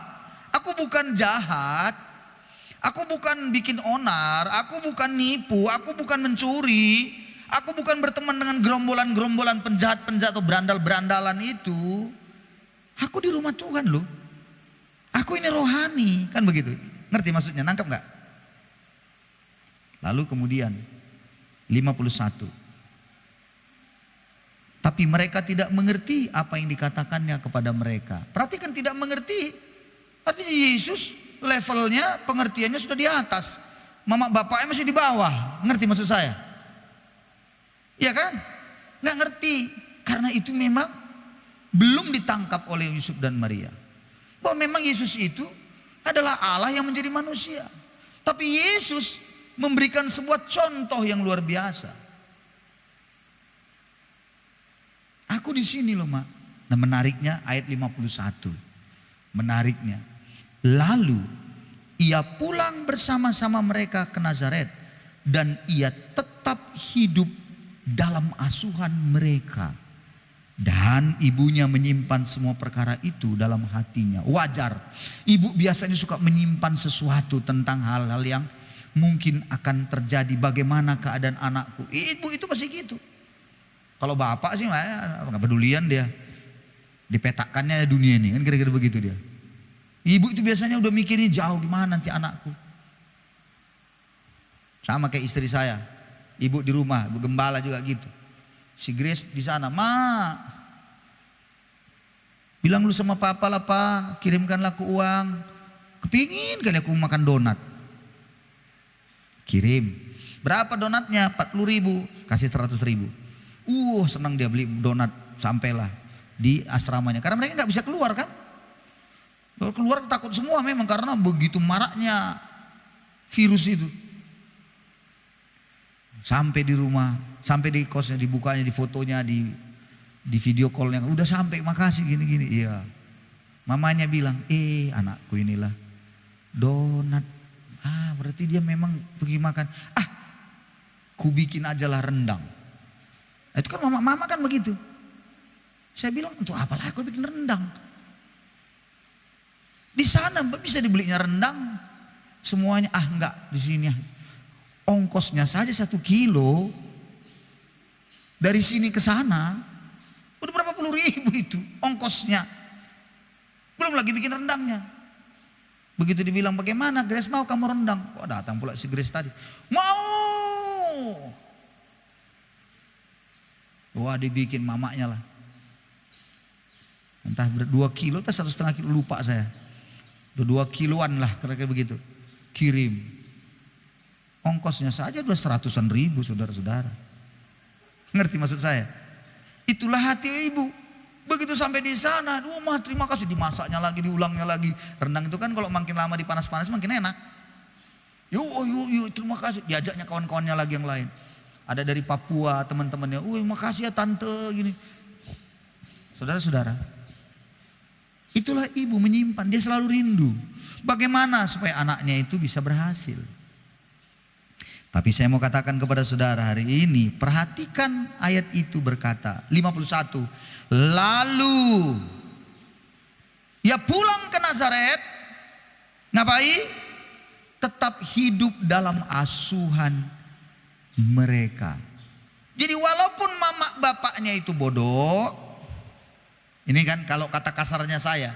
Aku bukan jahat. Aku bukan bikin onar. Aku bukan nipu. Aku bukan mencuri. Aku bukan berteman dengan gerombolan-gerombolan penjahat-penjahat atau berandal-berandalan itu. Aku di rumah Tuhan loh. Aku ini rohani, kan begitu. Ngerti maksudnya? Nangkap nggak? Lalu kemudian 51. Tapi mereka tidak mengerti apa yang dikatakannya kepada mereka. Perhatikan, tidak mengerti. Artinya Yesus levelnya, pengertiannya sudah di atas. Mama bapaknya masih di bawah. Ngerti maksud saya? Iya kan? Nggak ngerti. Karena itu memang belum ditangkap oleh Yusuf dan Maria. Bahwa memang Yesus itu adalah Allah yang menjadi manusia. Tapi Yesus memberikan sebuah contoh yang luar biasa. Aku di sini loh, Mak. Nah, menariknya ayat 51. Menariknya. Lalu ia pulang bersama-sama mereka ke Nazaret dan ia tetap hidup dalam asuhan mereka. Dan ibunya menyimpan semua perkara itu dalam hatinya. Wajar. Ibu biasanya suka menyimpan sesuatu tentang hal-hal yang mungkin akan terjadi. Bagaimana keadaan anakku. Ibu itu pasti gitu. Kalau bapak sih nggak pedulian dia. Dipetakannya dunia ini. Kan kira-kira begitu dia. Ibu itu biasanya udah mikirin jauh gimana nanti anakku. Sama kayak istri saya. Ibu di rumah, ibu gembala juga gitu. Si Grace di sana, "Ma, bilang lu sama papa lah, Pak, kirimkanlah aku uang. Kepingin kali aku makan donat." Kirim. "Berapa donatnya?" 40.000. Kasih 100.000. Senang dia beli donat, sampailah di asramanya. Karena mereka nggak bisa keluar kan. Kalau keluar takut semua memang karena begitu maraknya virus itu. Sampai di rumah, sampai di kosnya, dibukanya, di fotonya, di video callnya, udah sampai, makasih gini-gini. Iya. Mamanya bilang, anakku inilah donat. Berarti dia memang pergi makan. Ku bikin ajalah rendang. Itu kan mama kan begitu. Saya bilang, untuk apalah aku bikin rendang? Di sana bisa dibelinya rendang. Semuanya, enggak, di sini. Ongkosnya saja 1 kilo dari sini ke sana udah berapa puluh ribu itu ongkosnya, belum lagi bikin rendangnya. Begitu dibilang, "Bagaimana Grace, mau kamu rendang?" Datang pula si Grace tadi, "Mau." Dibikin mamanya lah, entah 2 kilo atau 1,5 kilo, lupa saya. 2 kiloan lah kira-kira begitu. Kirim. Ongkosnya saja 200-an ribu, saudara-saudara. Ngerti maksud saya? Itulah hati ibu. Begitu sampai di sana, "Ma, terima kasih." Dimasaknya lagi, diulangnya lagi. Rendang itu kan kalau makin lama dipanas-panas makin enak. Yuk, terima kasih. Diajaknya kawan-kawannya lagi yang lain. Ada dari Papua teman-temannya. Makasih ya tante gini. Saudara-saudara, itulah ibu menyimpan. Dia selalu rindu. Bagaimana supaya anaknya itu bisa berhasil. Tapi saya mau katakan kepada saudara hari ini, perhatikan ayat itu berkata, 51. Lalu ia pulang ke Nazaret. Ngapain? tetap hidup dalam asuhan mereka. Jadi walaupun mama bapaknya itu bodoh, ini kan kalau kata kasarnya saya,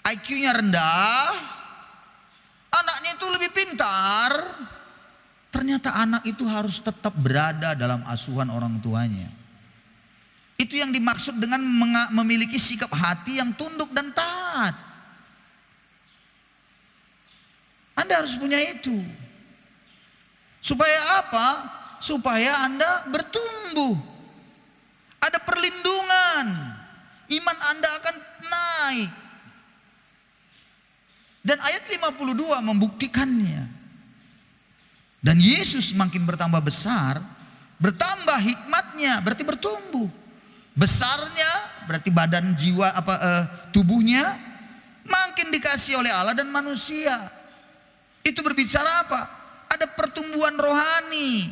IQ-nya rendah, anaknya itu lebih pintar, ternyata anak itu harus tetap berada dalam asuhan orang tuanya. Itu yang dimaksud dengan memiliki sikap hati yang tunduk dan taat. Anda harus punya itu. Supaya apa? Supaya Anda bertumbuh. Ada perlindungan. Iman Anda akan naik. Dan ayat 52 membuktikannya. Dan Yesus makin bertambah besar, bertambah hikmatnya, berarti bertumbuh. Besarnya berarti badan jiwa tubuhnya makin dikasih oleh Allah dan manusia. Itu berbicara apa? Ada pertumbuhan rohani.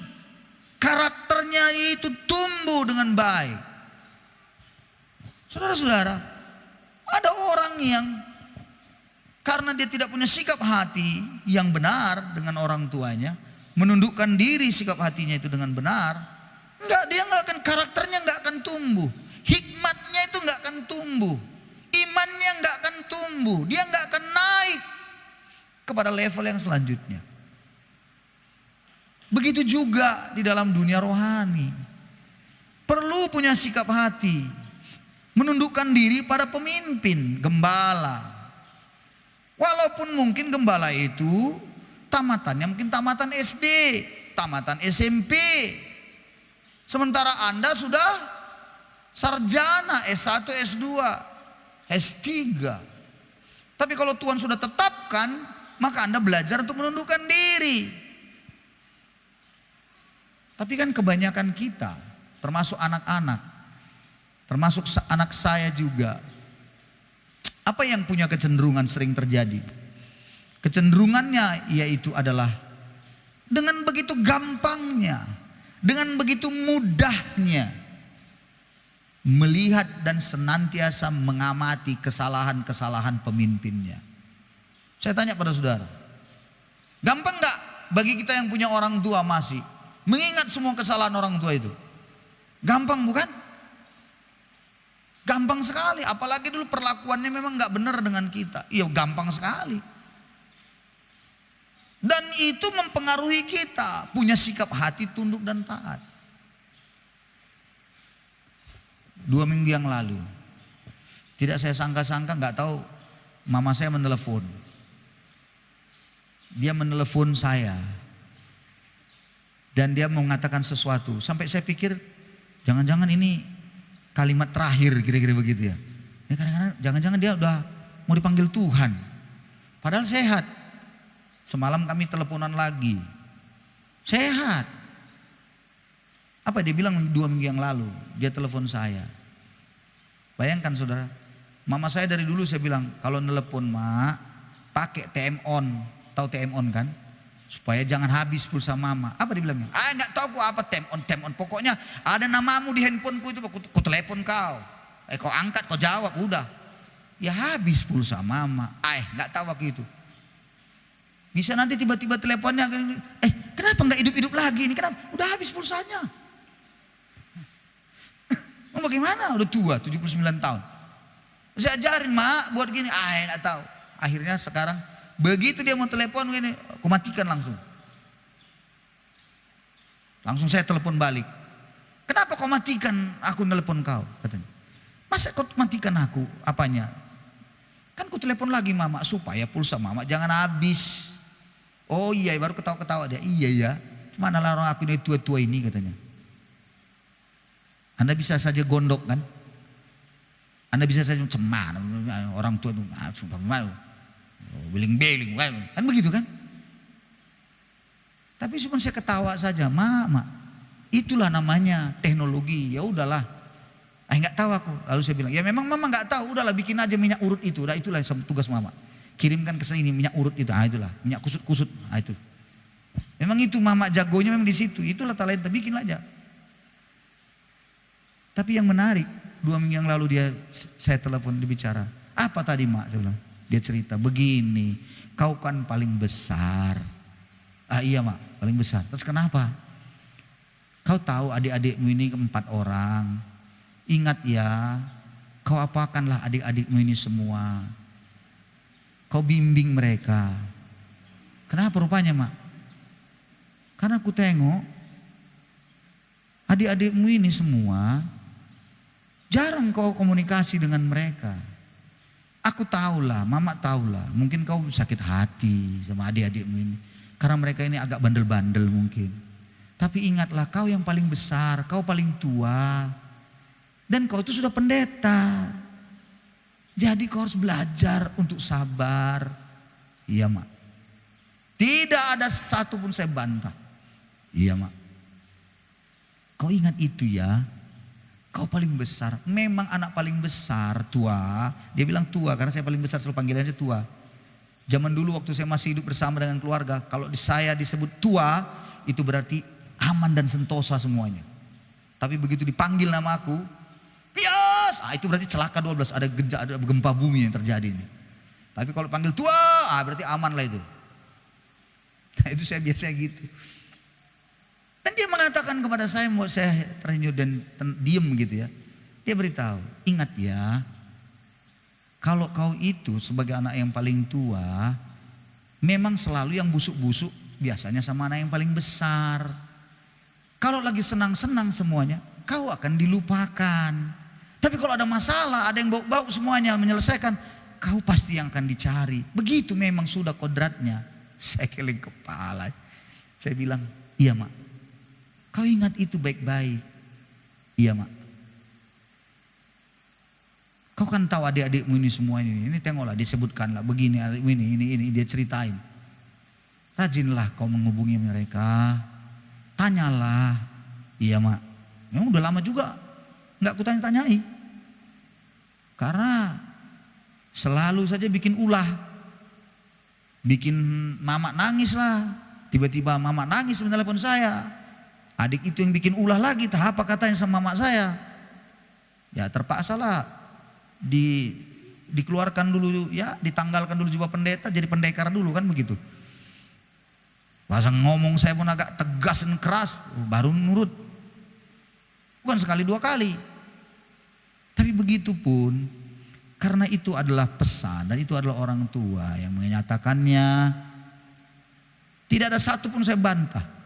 Karakternya itu tumbuh dengan baik. Saudara-saudara, ada orang yang karena dia tidak punya sikap hati yang benar dengan orang tuanya, menundukkan diri sikap hatinya itu dengan benar, dia nggak akan, karakternya nggak akan tumbuh, hikmatnya itu nggak akan tumbuh, imannya nggak akan tumbuh, dia nggak akan naik kepada level yang selanjutnya. Begitu juga di dalam dunia rohani, perlu punya sikap hati, menundukkan diri pada pemimpin, gembala. Walaupun mungkin gembala itu tamatannya mungkin tamatan SD, tamatan SMP. Sementara Anda sudah sarjana S1, S2, S3. Tapi kalau Tuhan sudah tetapkan, maka Anda belajar untuk menundukkan diri. Tapi kan kebanyakan kita, termasuk anak-anak, termasuk anak saya juga, apa yang punya kecenderungan sering terjadi? Kecenderungannya yaitu adalah dengan begitu gampangnya, dengan begitu mudahnya melihat dan senantiasa mengamati kesalahan-kesalahan pemimpinnya. Saya tanya pada saudara, gampang gak bagi kita yang punya orang tua masih mengingat semua kesalahan orang tua itu? Gampang bukan? Gampang sekali, apalagi dulu perlakuannya memang gak benar dengan kita. Iya, gampang sekali. Dan itu mempengaruhi kita, punya sikap hati tunduk dan taat. 2 minggu yang lalu, tidak saya sangka-sangka, gak tahu, mama saya menelepon. Dia menelepon saya. Dan dia mengatakan sesuatu, sampai saya pikir jangan-jangan ini kalimat terakhir, kira-kira begitu ya. Ya kadang-kadang jangan-jangan dia udah mau dipanggil Tuhan. Padahal sehat. Semalam kami teleponan lagi. Sehat. Apa dia bilang 2 minggu yang lalu? Dia telepon saya. Bayangkan saudara, mama saya dari dulu saya bilang, kalau nelepon mak, pakai TM on. Tahu TM on kan? Supaya jangan habis pulsa mama. Apa dia bilangnya? Nggak tahu aku apa TM on. Pokoknya ada namamu di handphoneku itu, ku telepon kau. Kau angkat, kau jawab, udah. Ya habis pulsa mama. Nggak tahu waktu itu. Bisa nanti tiba-tiba teleponnya, kenapa nggak hidup-hidup lagi ini? Kenapa? Udah habis pulsanya. Mau bagaimana? Udah tua, 79 tahun. Saya ajarin mak buat gini, nggak tahu. Akhirnya sekarang begitu dia mau telepon gini, aku matikan langsung. Langsung saya telepon balik. Kenapa kau matikan aku nelpon kau? Katanya. Masa kau matikan aku? Apanya? Kan ku telepon lagi mama supaya pulsa mama jangan habis. Oh iya, baru ketawa-ketawa dia. Iya ya. Mana lah orang aku ini tua-tua ini katanya. Anda bisa saja gondok kan? Anda bisa saja ceman orang tua itu sumpah malu. Beling-beling kan begitu kan? Tapi cuma saya ketawa saja, mak, itulah namanya teknologi. Ya udahlah, nggak tahu aku. Lalu saya bilang, ya memang mama nggak tahu. Udahlah bikin aja minyak urut itu. Itulah tugas mama. Kirimkan ke sini minyak urut itu. Itulah minyak kusut-kusut. Itu. Memang itu mama jagonya memang di situ. Itulah talenta, bikin aja. Tapi yang menarik, 2 minggu yang lalu saya telepon, dia bicara. Apa tadi mak? Saya bilang. Dia cerita begini, kau kan paling besar. Ah iya mak, paling besar. Terus kenapa? Kau tahu adik-adikmu ini 4 orang. Ingat ya, kau apakanlah adik-adikmu ini semua. Kau bimbing mereka. Kenapa rupanya mak? Karena aku tengok adik-adikmu ini semua jarang kau komunikasi dengan mereka. Aku tahulah, mama tahulah, mungkin kau sakit hati sama adik-adikmu ini. Karena mereka ini agak bandel-bandel mungkin. Tapi ingatlah kau yang paling besar, kau paling tua. Dan kau itu sudah pendeta. Jadi kau harus belajar untuk sabar. Iya mak. Tidak ada satu pun saya bantah. Iya mak. Kau ingat itu ya. Kau paling besar, memang anak paling besar, tua. Dia bilang tua karena saya paling besar, selalu panggilannya tua. Zaman dulu waktu saya masih hidup bersama dengan keluarga, kalau saya disebut tua, itu berarti aman dan sentosa semuanya. Tapi begitu dipanggil nama aku, Pias, itu berarti celaka 12, ada gempa bumi yang terjadi ini. Tapi kalau panggil tua, berarti aman lah itu. Nah itu saya biasa gitu. Dan dia mengatakan kepada saya, mau saya terenyuh dan diem gitu ya. Dia beritahu, ingat ya, kalau kau itu sebagai anak yang paling tua, memang selalu yang busuk-busuk biasanya sama anak yang paling besar. Kalau lagi senang-senang semuanya, kau akan dilupakan. Tapi kalau ada masalah, ada yang bau-bau semuanya menyelesaikan, kau pasti yang akan dicari. Begitu memang sudah kodratnya. Saya keling kepala. Saya bilang, iya mak. Kau ingat itu baik-baik. Iya mak. Kau kan tahu adik-adikmu ini semua ini. Ini tengoklah disebutkanlah begini adikmu ini dia ceritain. Rajinlah kau menghubungi mereka. Tanyalah. Iya mak. Memang udah lama juga nggak kutanya-tanyai. Karena selalu saja bikin ulah. Bikin mama nangis lah. Tiba-tiba mama nangis menelepon saya. Adik itu yang bikin ulah lagi, apa katanya sama mama saya. Ya terpaksa lah dikeluarkan dulu ya, ditanggalkan dulu juga pendeta, jadi pendekar dulu kan begitu. Bahasa ngomong saya pun agak tegas dan keras, baru nurut. Bukan sekali 2 kali. Tapi begitu pun, karena itu adalah pesan dan itu adalah orang tua yang menyatakannya. Tidak ada satu pun saya bantah.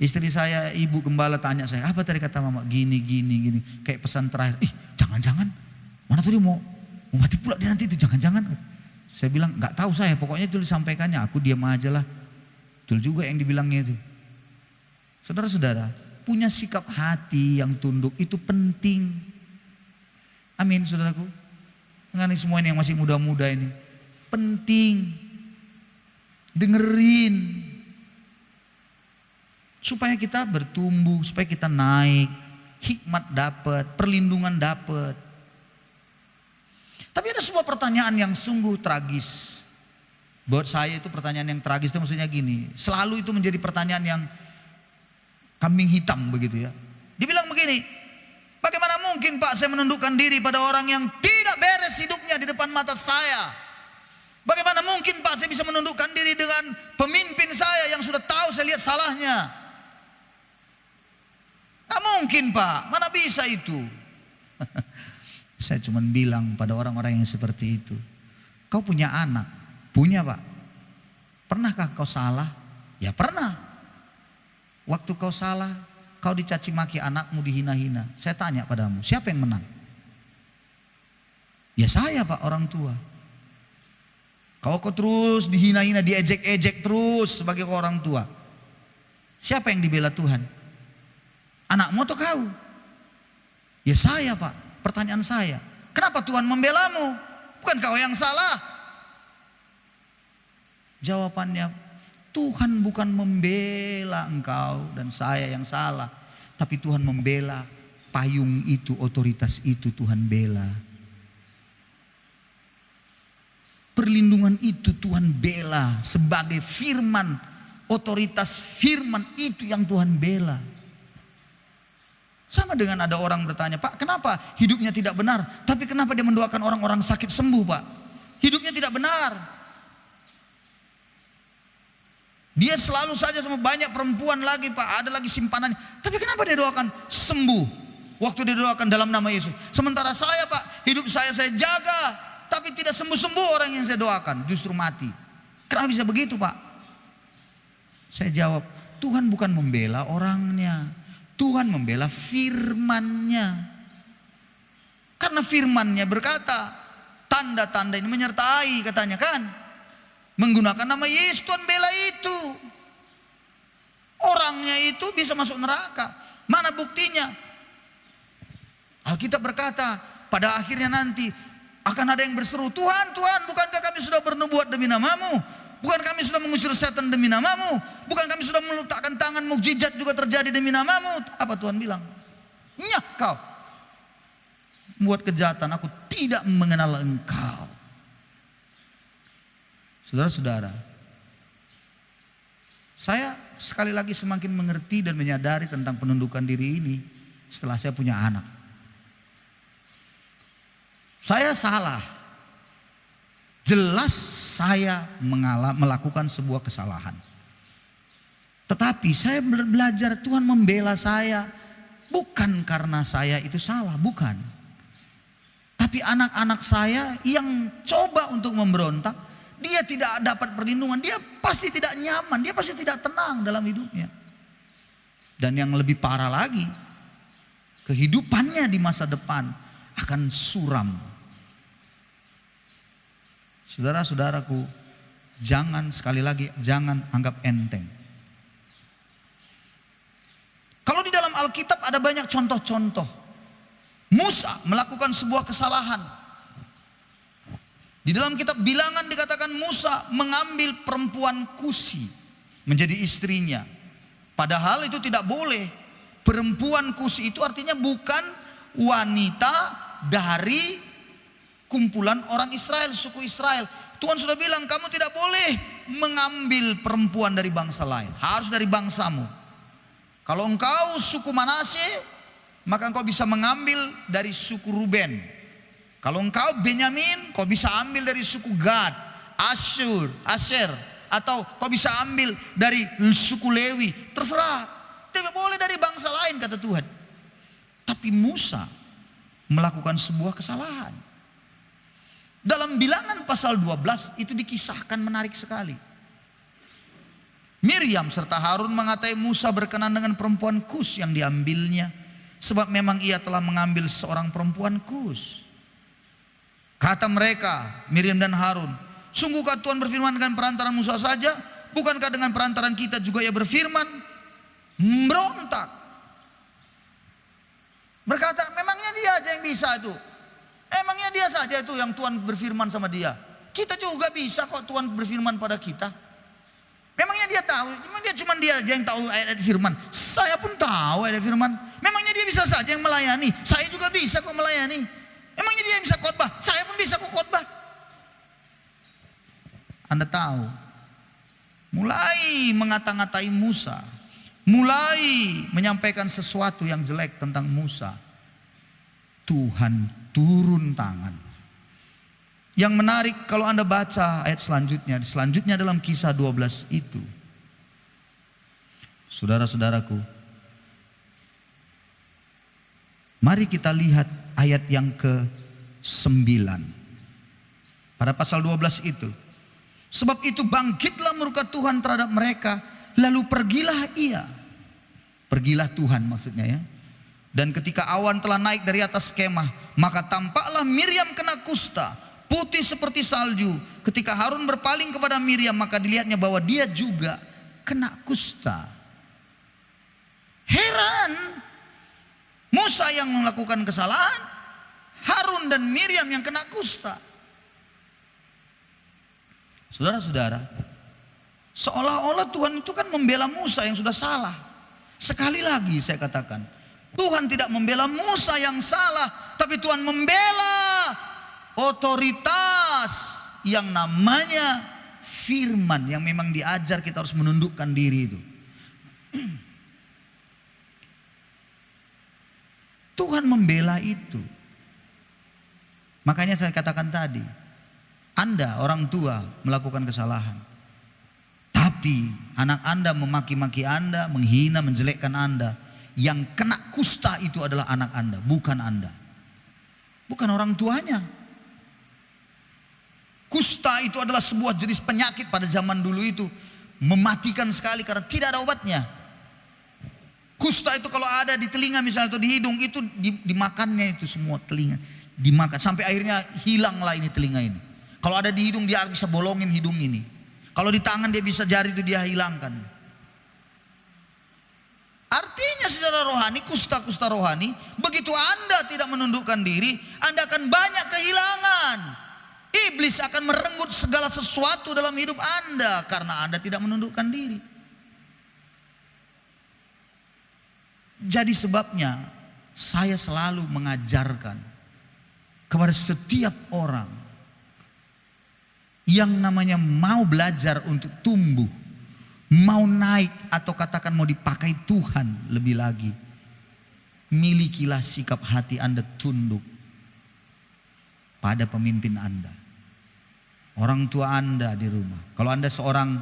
Istri saya, ibu gembala tanya saya, apa tadi kata mama? Gini. Kayak pesan terakhir, jangan-jangan, mana tuh dia mau mati pula dia nanti itu, jangan-jangan. Saya bilang, gak tahu saya, pokoknya itu disampaikannya, aku diam aja lah. Betul juga yang dibilangnya itu. Saudara-saudara, punya sikap hati yang tunduk itu penting. Amin saudaraku. Mengenai semua ini yang masih muda-muda ini. Penting. Dengerin. Supaya kita bertumbuh, supaya kita naik, hikmat dapat, perlindungan dapat. Tapi ada sebuah pertanyaan yang sungguh tragis. Buat saya itu pertanyaan yang tragis itu maksudnya gini, selalu itu menjadi pertanyaan yang kambing hitam begitu ya. Dibilang begini, bagaimana mungkin Pak saya menundukkan diri pada orang yang tidak beres hidupnya di depan mata saya? Bagaimana mungkin Pak saya bisa menundukkan diri dengan pemimpin saya yang sudah tahu saya lihat salahnya? Tak mungkin Pak, mana bisa itu? Saya cuma bilang pada orang-orang yang seperti itu, kau punya anak? Punya Pak. Pernahkah kau salah? Ya pernah. Waktu kau salah, kau dicaci maki anakmu, dihina-hina. Saya tanya padamu, siapa yang menang? Ya saya Pak, orang tua. Kau terus dihina-hina, diejek-ejek terus sebagai orang tua. Siapa yang dibela Tuhan? Anakmu atau kau? Ya saya Pak. Pertanyaan saya, kenapa Tuhan membelamu? Bukan kau yang salah. Jawabannya, Tuhan bukan membela engkau dan saya yang salah. Tapi Tuhan membela payung itu, otoritas itu Tuhan bela. Perlindungan itu Tuhan bela sebagai firman. Otoritas firman itu yang Tuhan bela. Sama dengan ada orang bertanya, Pak, kenapa hidupnya tidak benar? Tapi kenapa dia mendoakan orang-orang sakit sembuh, Pak? Hidupnya tidak benar. Dia selalu saja sama banyak perempuan lagi, Pak. Ada lagi simpanannya. Tapi kenapa dia doakan sembuh? Waktu dia doakan dalam nama Yesus. Sementara saya, Pak, hidup saya jaga. Tapi tidak sembuh-sembuh orang yang saya doakan. Justru mati. Kenapa bisa begitu, Pak? Saya jawab, Tuhan bukan membela orangnya. Tuhan membela firman-Nya. Karena firman-Nya berkata, tanda-tanda ini menyertai katanya kan. Menggunakan nama Yesus Tuhan bela itu. Orangnya itu bisa masuk neraka. Mana buktinya? Alkitab berkata, pada akhirnya nanti akan ada yang berseru, Tuhan, Tuhan, bukankah kami sudah bernubuat demi nama-Mu? Bukan kami sudah mengusir setan demi nama-Mu? Bukan kami sudah meletakkan tangan mukjizat juga terjadi demi nama-Mu? Apa Tuhan bilang? Nyak kau. Buat kejahatan, aku tidak mengenal engkau. Saudara-saudara, saya sekali lagi semakin mengerti dan menyadari tentang penundukan diri ini setelah saya punya anak. Saya salah. Jelas saya melakukan sebuah kesalahan. Tetapi saya belajar Tuhan membela saya. Bukan karena saya itu salah, bukan. Tapi anak-anak saya yang coba untuk memberontak, dia tidak dapat perlindungan, dia pasti tidak nyaman, dia pasti tidak tenang dalam hidupnya. Dan yang lebih parah lagi, kehidupannya di masa depan akan suram. Saudara-saudaraku, jangan sekali lagi, jangan anggap enteng. Kalau di dalam Alkitab ada banyak contoh-contoh. Musa melakukan sebuah kesalahan. Di dalam kitab Bilangan dikatakan Musa mengambil perempuan Kusi menjadi istrinya. Padahal itu tidak boleh. Perempuan Kusi itu artinya bukan wanita dari kumpulan orang Israel, suku Israel. Tuhan sudah bilang kamu tidak boleh mengambil perempuan dari bangsa lain. Harus dari bangsamu. Kalau engkau suku Manase, maka engkau bisa mengambil dari suku Ruben. Kalau engkau Benyamin, kau bisa ambil dari suku Gad, Asher, atau kau bisa ambil dari suku Lewi. Terserah. Tidak boleh dari bangsa lain kata Tuhan. Tapi Musa melakukan sebuah kesalahan. Dalam Bilangan pasal 12 itu dikisahkan menarik sekali. Miriam serta Harun mengatai Musa berkenan dengan perempuan Kus yang diambilnya. Sebab memang ia telah mengambil seorang perempuan Kus. Kata mereka, Miriam dan Harun, sungguhkah Tuhan berfirman dengan perantaran Musa saja? Bukankah dengan perantaran kita juga ia berfirman? Berontak. Berkata, memangnya dia aja yang bisa itu. Emangnya dia saja itu yang Tuhan berfirman sama dia. Kita juga bisa kok Tuhan berfirman pada kita. Memangnya dia tahu, cuma dia aja yang tahu ayat firman. Saya pun tahu ayat firman. Memangnya dia bisa saja yang melayani. Saya juga bisa kok melayani. Emangnya dia yang bisa khotbah. Saya pun bisa kok khotbah. Anda tahu, mulai mengata-ngatai Musa, mulai menyampaikan sesuatu yang jelek tentang Musa, Tuhan turun tangan. Yang menarik kalau Anda baca ayat selanjutnya dalam Kisah 12 itu. Saudara-saudaraku, mari kita lihat ayat yang ke-9. Pada pasal 12 itu. Sebab itu bangkitlah murka Tuhan terhadap mereka, lalu pergilah ia. Pergilah Tuhan maksudnya ya. Dan ketika awan telah naik dari atas kemah, maka tampaklah Miriam kena kusta, putih seperti salju. Ketika Harun berpaling kepada Miriam, maka dilihatnya bahwa dia juga kena kusta. Heran, Musa yang melakukan kesalahan, Harun dan Miriam yang kena kusta. Saudara-saudara, seolah-olah Tuhan itu kan membela Musa yang sudah salah. Sekali lagi saya katakan, Tuhan tidak membela Musa yang salah, tapi Tuhan membela otoritas yang namanya firman, yang memang diajar kita harus menundukkan diri itu. Tuhan membela itu. Makanya saya katakan tadi, Anda orang tua melakukan kesalahan, tapi anak Anda memaki-maki Anda, menghina, menjelekkan Anda, yang kena kusta itu adalah anak Anda, bukan Anda, bukan orang tuanya. Kusta itu adalah sebuah jenis penyakit pada zaman dulu itu, mematikan sekali karena tidak ada obatnya. Kusta itu kalau ada di telinga misalnya atau di hidung itu dimakannya itu semua telinga dimakan sampai akhirnya hilanglah ini telinga ini. Kalau ada di hidung dia bisa bolongin hidung ini. Kalau di tangan dia bisa jari itu dia hilangkan. Artinya secara rohani kusta-kusta rohani, begitu Anda tidak menundukkan diri, Anda akan banyak kehilangan. Iblis akan merenggut segala sesuatu dalam hidup Anda karena Anda tidak menundukkan diri. Jadi sebabnya saya selalu mengajarkan kepada setiap orang yang namanya mau belajar untuk tumbuh, mau naik atau katakan mau dipakai Tuhan lebih lagi. Milikilah sikap hati Anda tunduk pada pemimpin Anda. Orang tua Anda di rumah. Kalau Anda seorang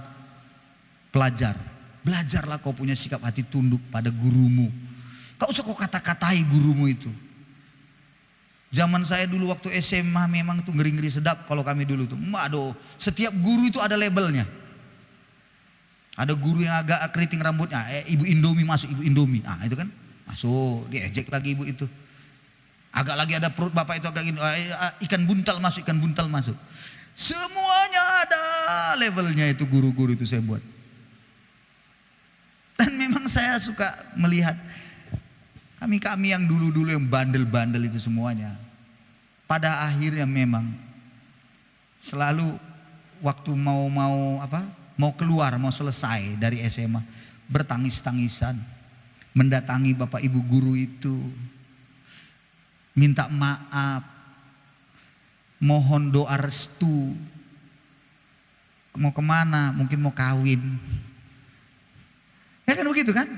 pelajar, belajarlah kau punya sikap hati tunduk pada gurumu. Gak usah kau kata-katai gurumu itu. Zaman saya dulu waktu SMA memang tuh ngeri-ngeri sedap kalau kami dulu tuh. Aduh, setiap guru itu ada labelnya. Ada guru yang agak keriting rambutnya, ibu Indomie masuk, ibu Indomie. Ah itu kan masuk, diejek lagi ibu itu. Agak lagi ada perut bapak itu agak gini, ikan buntal masuk, ikan buntal masuk. Semuanya ada levelnya itu guru-guru itu saya buat. Dan memang saya suka melihat kami yang dulu-dulu yang bandel-bandel itu semuanya. Pada akhirnya memang selalu waktu mau keluar, mau selesai dari SMA, bertangis-tangisan, mendatangi bapak ibu guru itu, minta maaf, mohon doa restu. Mau kemana? Mungkin mau kawin. Ya kan begitu kan?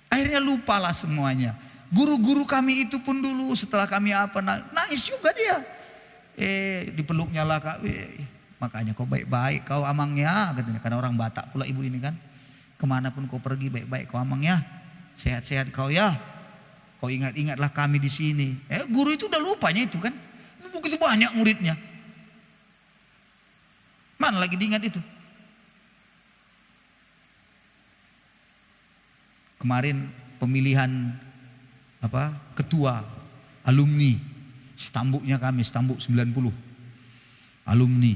Akhirnya lupalah semuanya. Guru-guru kami itu pun dulu setelah kami nangis juga dia. Dipeluknya lah kak. Makanya kau baik-baik kau amangnya katanya. Karena orang Batak pula ibu ini kan. Kemanapun kau pergi baik-baik kau amangnya. Sehat-sehat kau ya. Kau ingat-ingatlah kami di sini. Guru itu udah lupanya itu kan. Begitu banyak muridnya. Mana lagi diingat itu. Kemarin pemilihan ketua alumni Stambuknya kami, Stambuk 90 alumni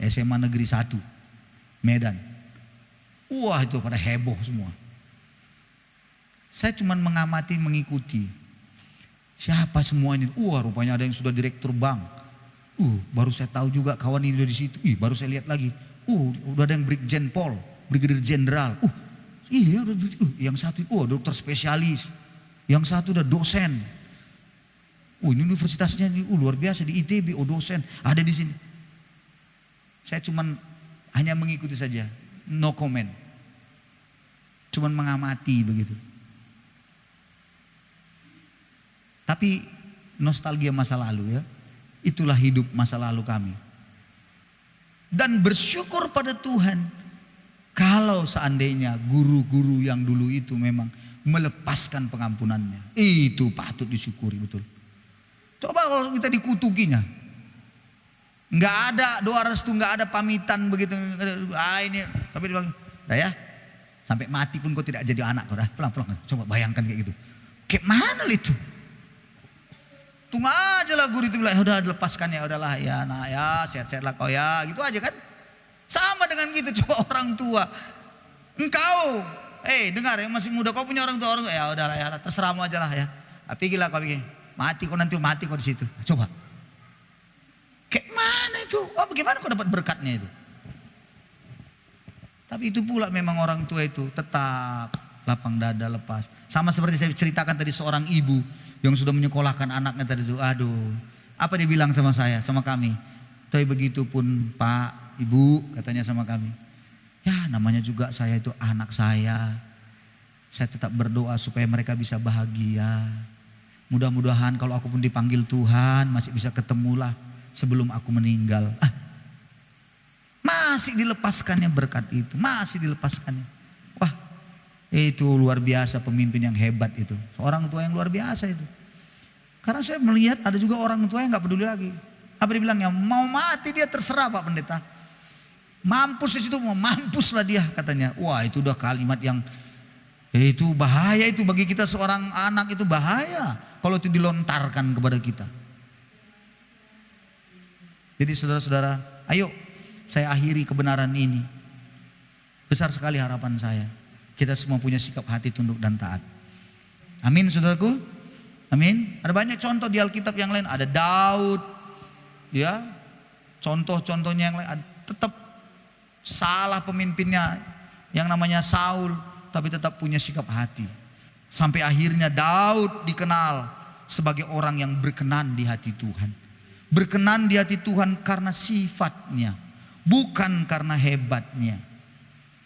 SMA Negeri 1 Medan. Wah itu pada heboh semua. Saya cuma mengamati, mengikuti. Siapa semua ini? Wah rupanya ada yang sudah direktur bank. Baru saya tahu juga kawan ini di situ. Baru saya lihat lagi. Udah ada yang Brigjen Pol, Brigadir Jenderal. Iya, yang satu dokter spesialis, yang satu udah dosen. Ini universitasnya ini luar biasa di ITB, dosen ada di sini. Saya cuman hanya mengikuti saja, no comment. Cuman mengamati begitu. Tapi nostalgia masa lalu ya, itulah hidup masa lalu kami. Dan bersyukur pada Tuhan. Kalau seandainya guru-guru yang dulu itu memang melepaskan pengampunannya, itu patut disyukuri betul. Coba kalau kita dikutukinya, nggak ada doa restu, nggak ada pamitan begitu. Ini sampai dibilang, dah ya, sampai mati pun kau tidak jadi anak kau dah, pulang. Coba bayangkan kayak gitu. Kayak mana itu? Tunggu aja lah guru itu bilang, udah lepaskan ya, udahlah ya, nah ya, sehat-sehat lah kau ya, gitu aja kan. Sama dengan gitu, coba orang tua. Engkau, dengar yang masih muda, kau punya orang tua, ya udahlah ya, terserahmu aja lah ya. Pikirlah kau pikir, mati kau di situ. Coba. Kayak mana itu? Bagaimana kau dapat berkatnya itu? Tapi itu pula memang orang tua itu tetap lapang dada lepas. Sama seperti saya ceritakan tadi seorang ibu yang sudah menyekolahkan anaknya tadi itu. Aduh, apa dia bilang sama saya, sama kami? Tapi begitu pun Pak, Ibu katanya sama kami, ya namanya juga saya itu anak saya Saya tetap berdoa supaya mereka bisa bahagia. Mudah-mudahan kalau aku pun dipanggil Tuhan masih bisa ketemulah sebelum aku meninggal. Masih dilepaskannya berkat itu, masih dilepaskannya. Wah, itu luar biasa pemimpin yang hebat itu. Seorang tua yang luar biasa itu. Karena saya melihat ada juga orang tua yang gak peduli lagi. Apa dibilangnya? Mau mati dia terserah Pak Pendeta. Mampus di situ, mau mampuslah dia katanya. Wah, itu udah kalimat yang itu bahaya itu bagi kita seorang anak, itu bahaya kalau itu dilontarkan kepada kita. Jadi saudara-saudara, ayo saya akhiri kebenaran ini. Besar sekali harapan saya. Kita semua punya sikap hati tunduk dan taat. Amin saudaraku. Amin. Ada banyak contoh di Alkitab yang lain. Ada Daud. Ya. Contoh-contohnya yang lain. Tetap salah pemimpinnya yang namanya Saul. Tapi tetap punya sikap hati. Sampai akhirnya Daud dikenal sebagai orang yang berkenan di hati Tuhan. Berkenan di hati Tuhan karena sifatnya, bukan karena hebatnya.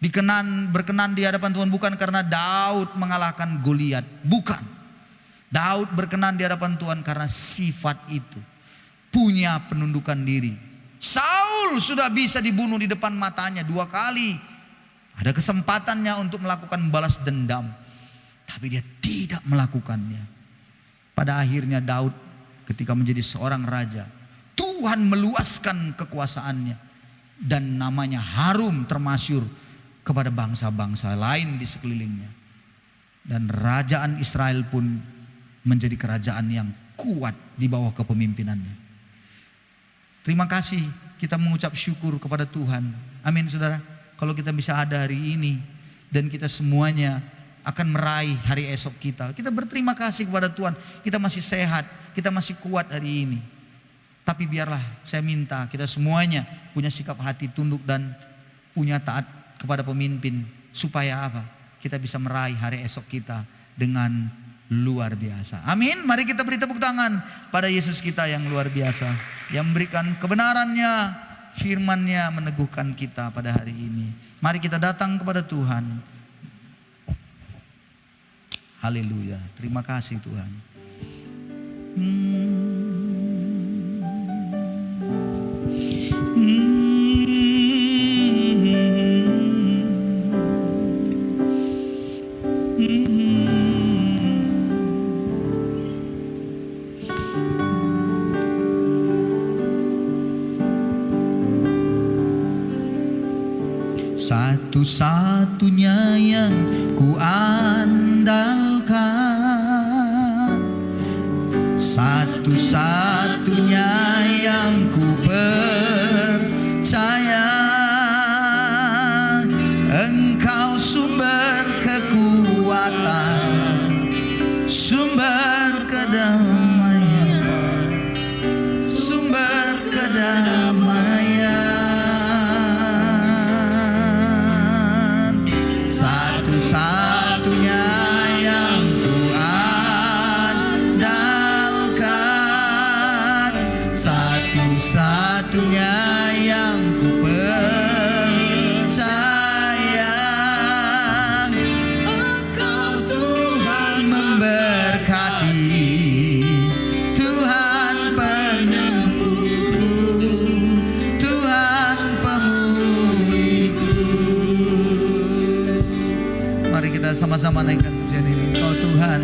Berkenan di hadapan Tuhan bukan karena Daud mengalahkan Goliat, bukan. Daud berkenan di hadapan Tuhan karena sifat itu, punya penundukan diri. Saul sudah bisa dibunuh di depan matanya 2 kali. Ada kesempatannya untuk melakukan balas dendam, tapi dia tidak melakukannya. Pada akhirnya Daud ketika menjadi seorang raja, Tuhan meluaskan kekuasaannya dan namanya harum termasyur kepada bangsa-bangsa lain di sekelilingnya. Dan kerajaan Israel pun menjadi kerajaan yang kuat di bawah kepemimpinannya. Terima kasih, kita mengucap syukur kepada Tuhan. Amin saudara. Kalau kita bisa ada hari ini dan kita semuanya akan meraih hari esok kita. Kita berterima kasih kepada Tuhan. Kita masih sehat, kita masih kuat hari ini. Tapi biarlah saya minta kita semuanya punya sikap hati tunduk dan punya taat kepada pemimpin. Supaya apa? Kita bisa meraih hari esok kita dengan luar biasa. Amin. Mari kita beri tepuk tangan pada Yesus kita yang luar biasa. Yang memberikan kebenarannya, firman-Nya meneguhkan kita pada hari ini. Mari kita datang kepada Tuhan. Haleluya. Terima kasih Tuhan. Satu-satunya yang ku andalkan, satu-satunya yang ku percaya, Engkau sumber kekuatan, sumber kedamaian, sumber kedamaian. Satu-satunya yang ku andalkan, satu-satunya yang ku percaya, Engkau Tuhan memberkati, Tuhan penebusku, Tuhan pemulihku. Mari kita sama-sama naikkan pujian ini. Engkau Tuhan,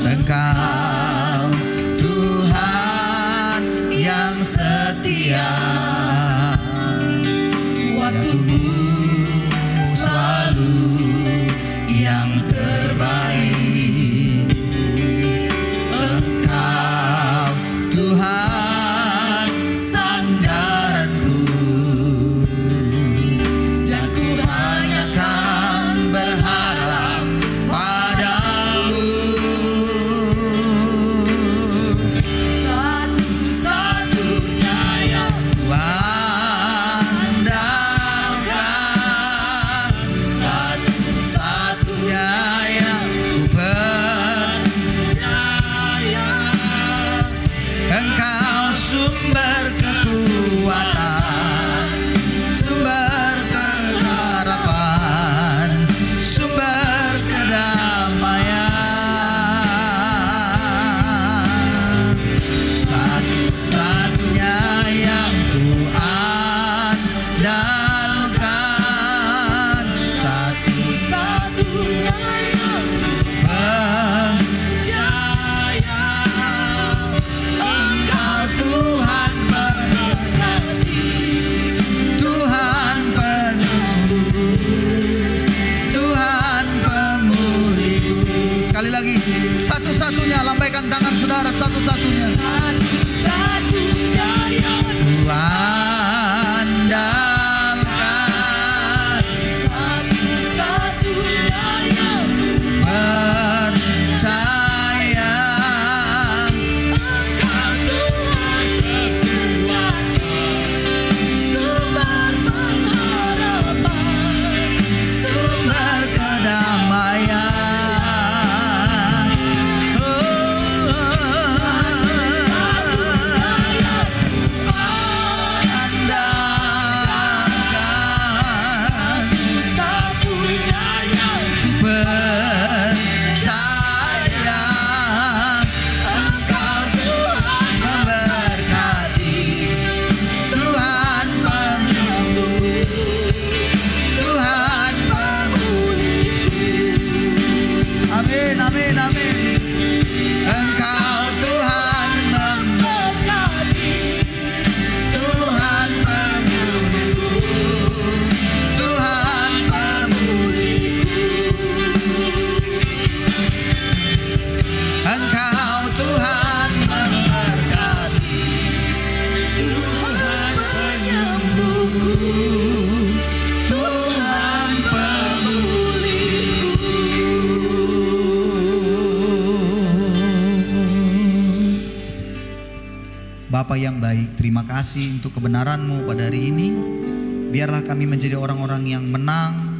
Engkau Tuhan yang setia, waktumu selalu yang terbaik. Engkau Tuhan sandaranku, dan ku hanya kan berharap pada Sekali lagi, satu-satunya, lambaikan tangan saudara, satu-satunya. Satu-satunya yang Ku andalkan, satu-satunya yang percaya. Engkau Tuhan kekuatan, sumber pengharapan, Sumber kedamaian. Andalkan, satu-satunya yang percaya. Engkau Tuhan memberkati, Tuhan penyembuh, Tuhan pemulih. Amin, amin, amin. Engkau Tuhan memberkati, Tuhan pemulihku, Tuhan pemulihku. Engkau Tuhan memberkati, Tuhan penyembuhku, Tuhan pemulihku. Bapa yang baik, terima kasih untuk kebenaran-Mu pada hari ini. Biarlah kami menjadi orang-orang yang menang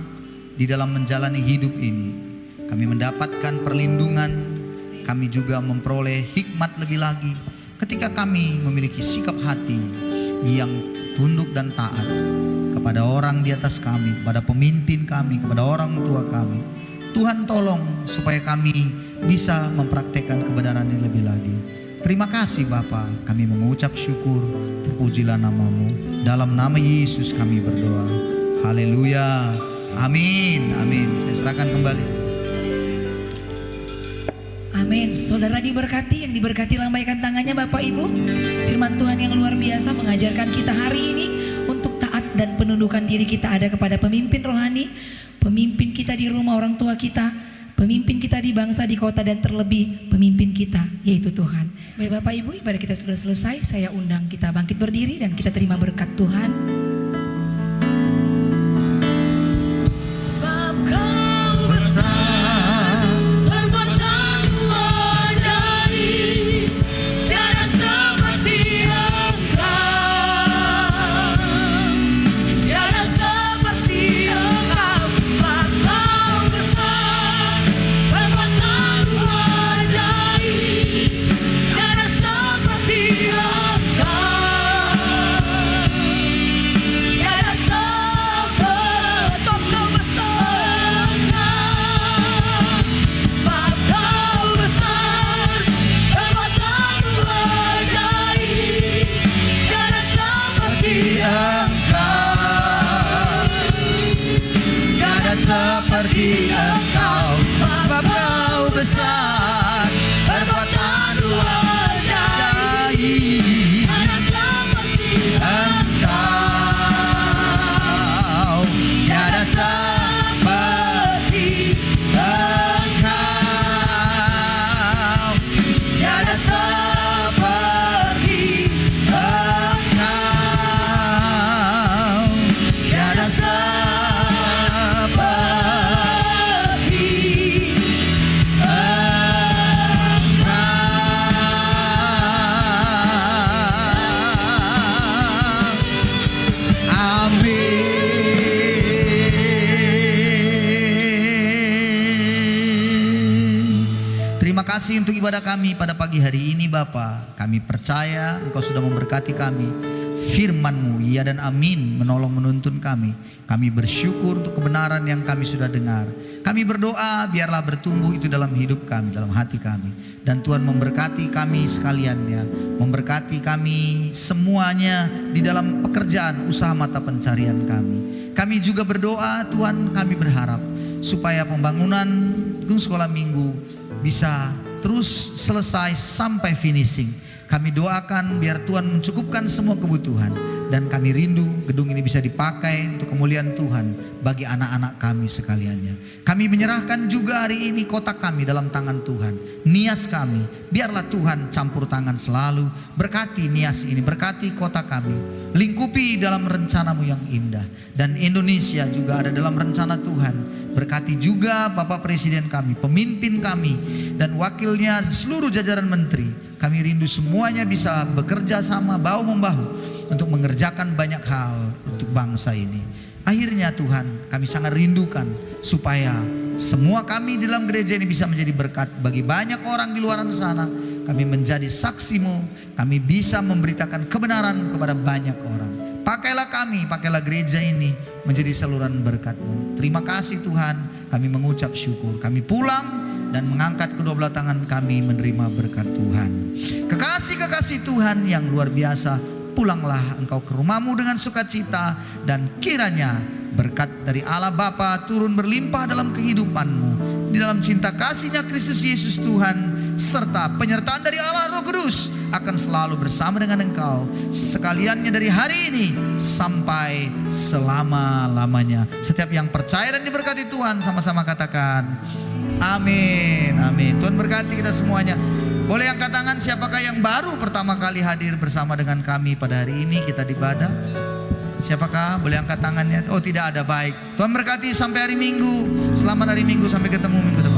di dalam menjalani hidup ini. Kami mendapatkan perlindungan, kami juga memperoleh hikmat lebih lagi ketika kami memiliki sikap hati yang tunduk dan taat kepada orang di atas kami, kepada pemimpin kami, kepada orang tua kami. Tuhan tolong supaya kami bisa mempraktekkan kebenaran ini lebih lagi. Terima kasih Bapa, kami mengucap syukur, terpujilah nama-Mu. Dalam nama Yesus kami berdoa. Haleluya. Amin. Amin. Saya serahkan kembali. Amin. Saudara diberkati, yang diberkati lambaikan tangannya Bapak Ibu. Firman Tuhan yang luar biasa mengajarkan kita hari ini untuk taat dan penundukan diri kita ada kepada pemimpin rohani, pemimpin kita di rumah orang tua kita, pemimpin kita di bangsa, di kota, dan terlebih pemimpin kita, yaitu Tuhan. Baik Bapak Ibu, ibadah kita sudah selesai. Saya undang kita bangkit berdiri dan kita terima berkat Tuhan. Sebab Kau besar, perbuatan-Mu ajaib, tiada seperti Engkau, tiada seperti Engkau. Sebab Kau besar, perbuatan-Mu ajaib, tiada seperti Engkau, tiada sebab Kau besar, sebab Kau besar, perbuatan-Mu ajaib, tiada seperti Engkau, tiada seperti Engkau. Sebab Kau besar, perbuatan-Mu ajaib, tiada seperti Engkau, tiada seperti Engkau, tiada seperti Engkau, tiada seperti Amin. Terima kasih untuk ibadah kami pada pagi hari ini Bapa. Kami percaya Engkau sudah memberkati kami. Firman-Mu ya dan amin menolong menuntun kami. Kami bersyukur untuk kebenaran yang kami sudah dengar. Kami berdoa biarlah bertumbuh itu dalam hidup kami, dalam hati kami. Dan Tuhan memberkati kami sekaliannya, memberkati kami semuanya di dalam pekerjaan usaha mata pencarian kami. Kami juga berdoa Tuhan, kami berharap supaya pembangunan gedung sekolah minggu bisa terus selesai sampai finishing. Kami doakan biar Tuhan mencukupkan semua kebutuhan Dan kami rindu gedung ini bisa dipakai untuk kemuliaan Tuhan bagi anak-anak kami sekaliannya. Kami menyerahkan juga hari ini kota kami dalam tangan Tuhan. Nias kami, biarlah Tuhan campur tangan selalu. Berkati Nias ini, berkati kota kami. Lingkupi dalam rencanamu yang indah. Dan Indonesia juga ada dalam rencana Tuhan. Berkati juga Bapak Presiden kami, pemimpin kami, dan wakilnya seluruh jajaran menteri. Kami rindu semuanya bisa bekerja sama bahu-membahu untuk mengerjakan banyak hal untuk bangsa ini. Akhirnya Tuhan, kami sangat rindukan supaya semua kami di dalam gereja ini bisa menjadi berkat bagi banyak orang di luar sana. Kami menjadi saksimu, kami bisa memberitakan kebenaran kepada banyak orang. Pakailah kami, pakailah gereja ini menjadi saluran berkat-Mu. Terima kasih Tuhan, kami mengucap syukur. Kami pulang dan mengangkat kedua belah tangan kami menerima berkat Tuhan. Kekasih-kekasih Tuhan yang luar biasa, pulanglah engkau ke rumahmu dengan sukacita, dan kiranya berkat dari Allah Bapa turun berlimpah dalam kehidupanmu. Di dalam cinta kasih-Nya Kristus Yesus Tuhan, serta penyertaan dari Allah Roh Kudus akan selalu bersama dengan engkau sekaliannya dari hari ini sampai selama-lamanya. Setiap yang percaya dan diberkati Tuhan sama-sama katakan amin, amin. Tuhan berkati kita semuanya. Boleh angkat tangan siapakah yang baru pertama kali hadir bersama dengan kami pada hari ini kita di ibadah? Siapakah? Boleh angkat tangannya. Oh tidak ada, baik. Tuhan berkati sampai hari Minggu. Selamat hari Minggu, sampai ketemu minggu depan.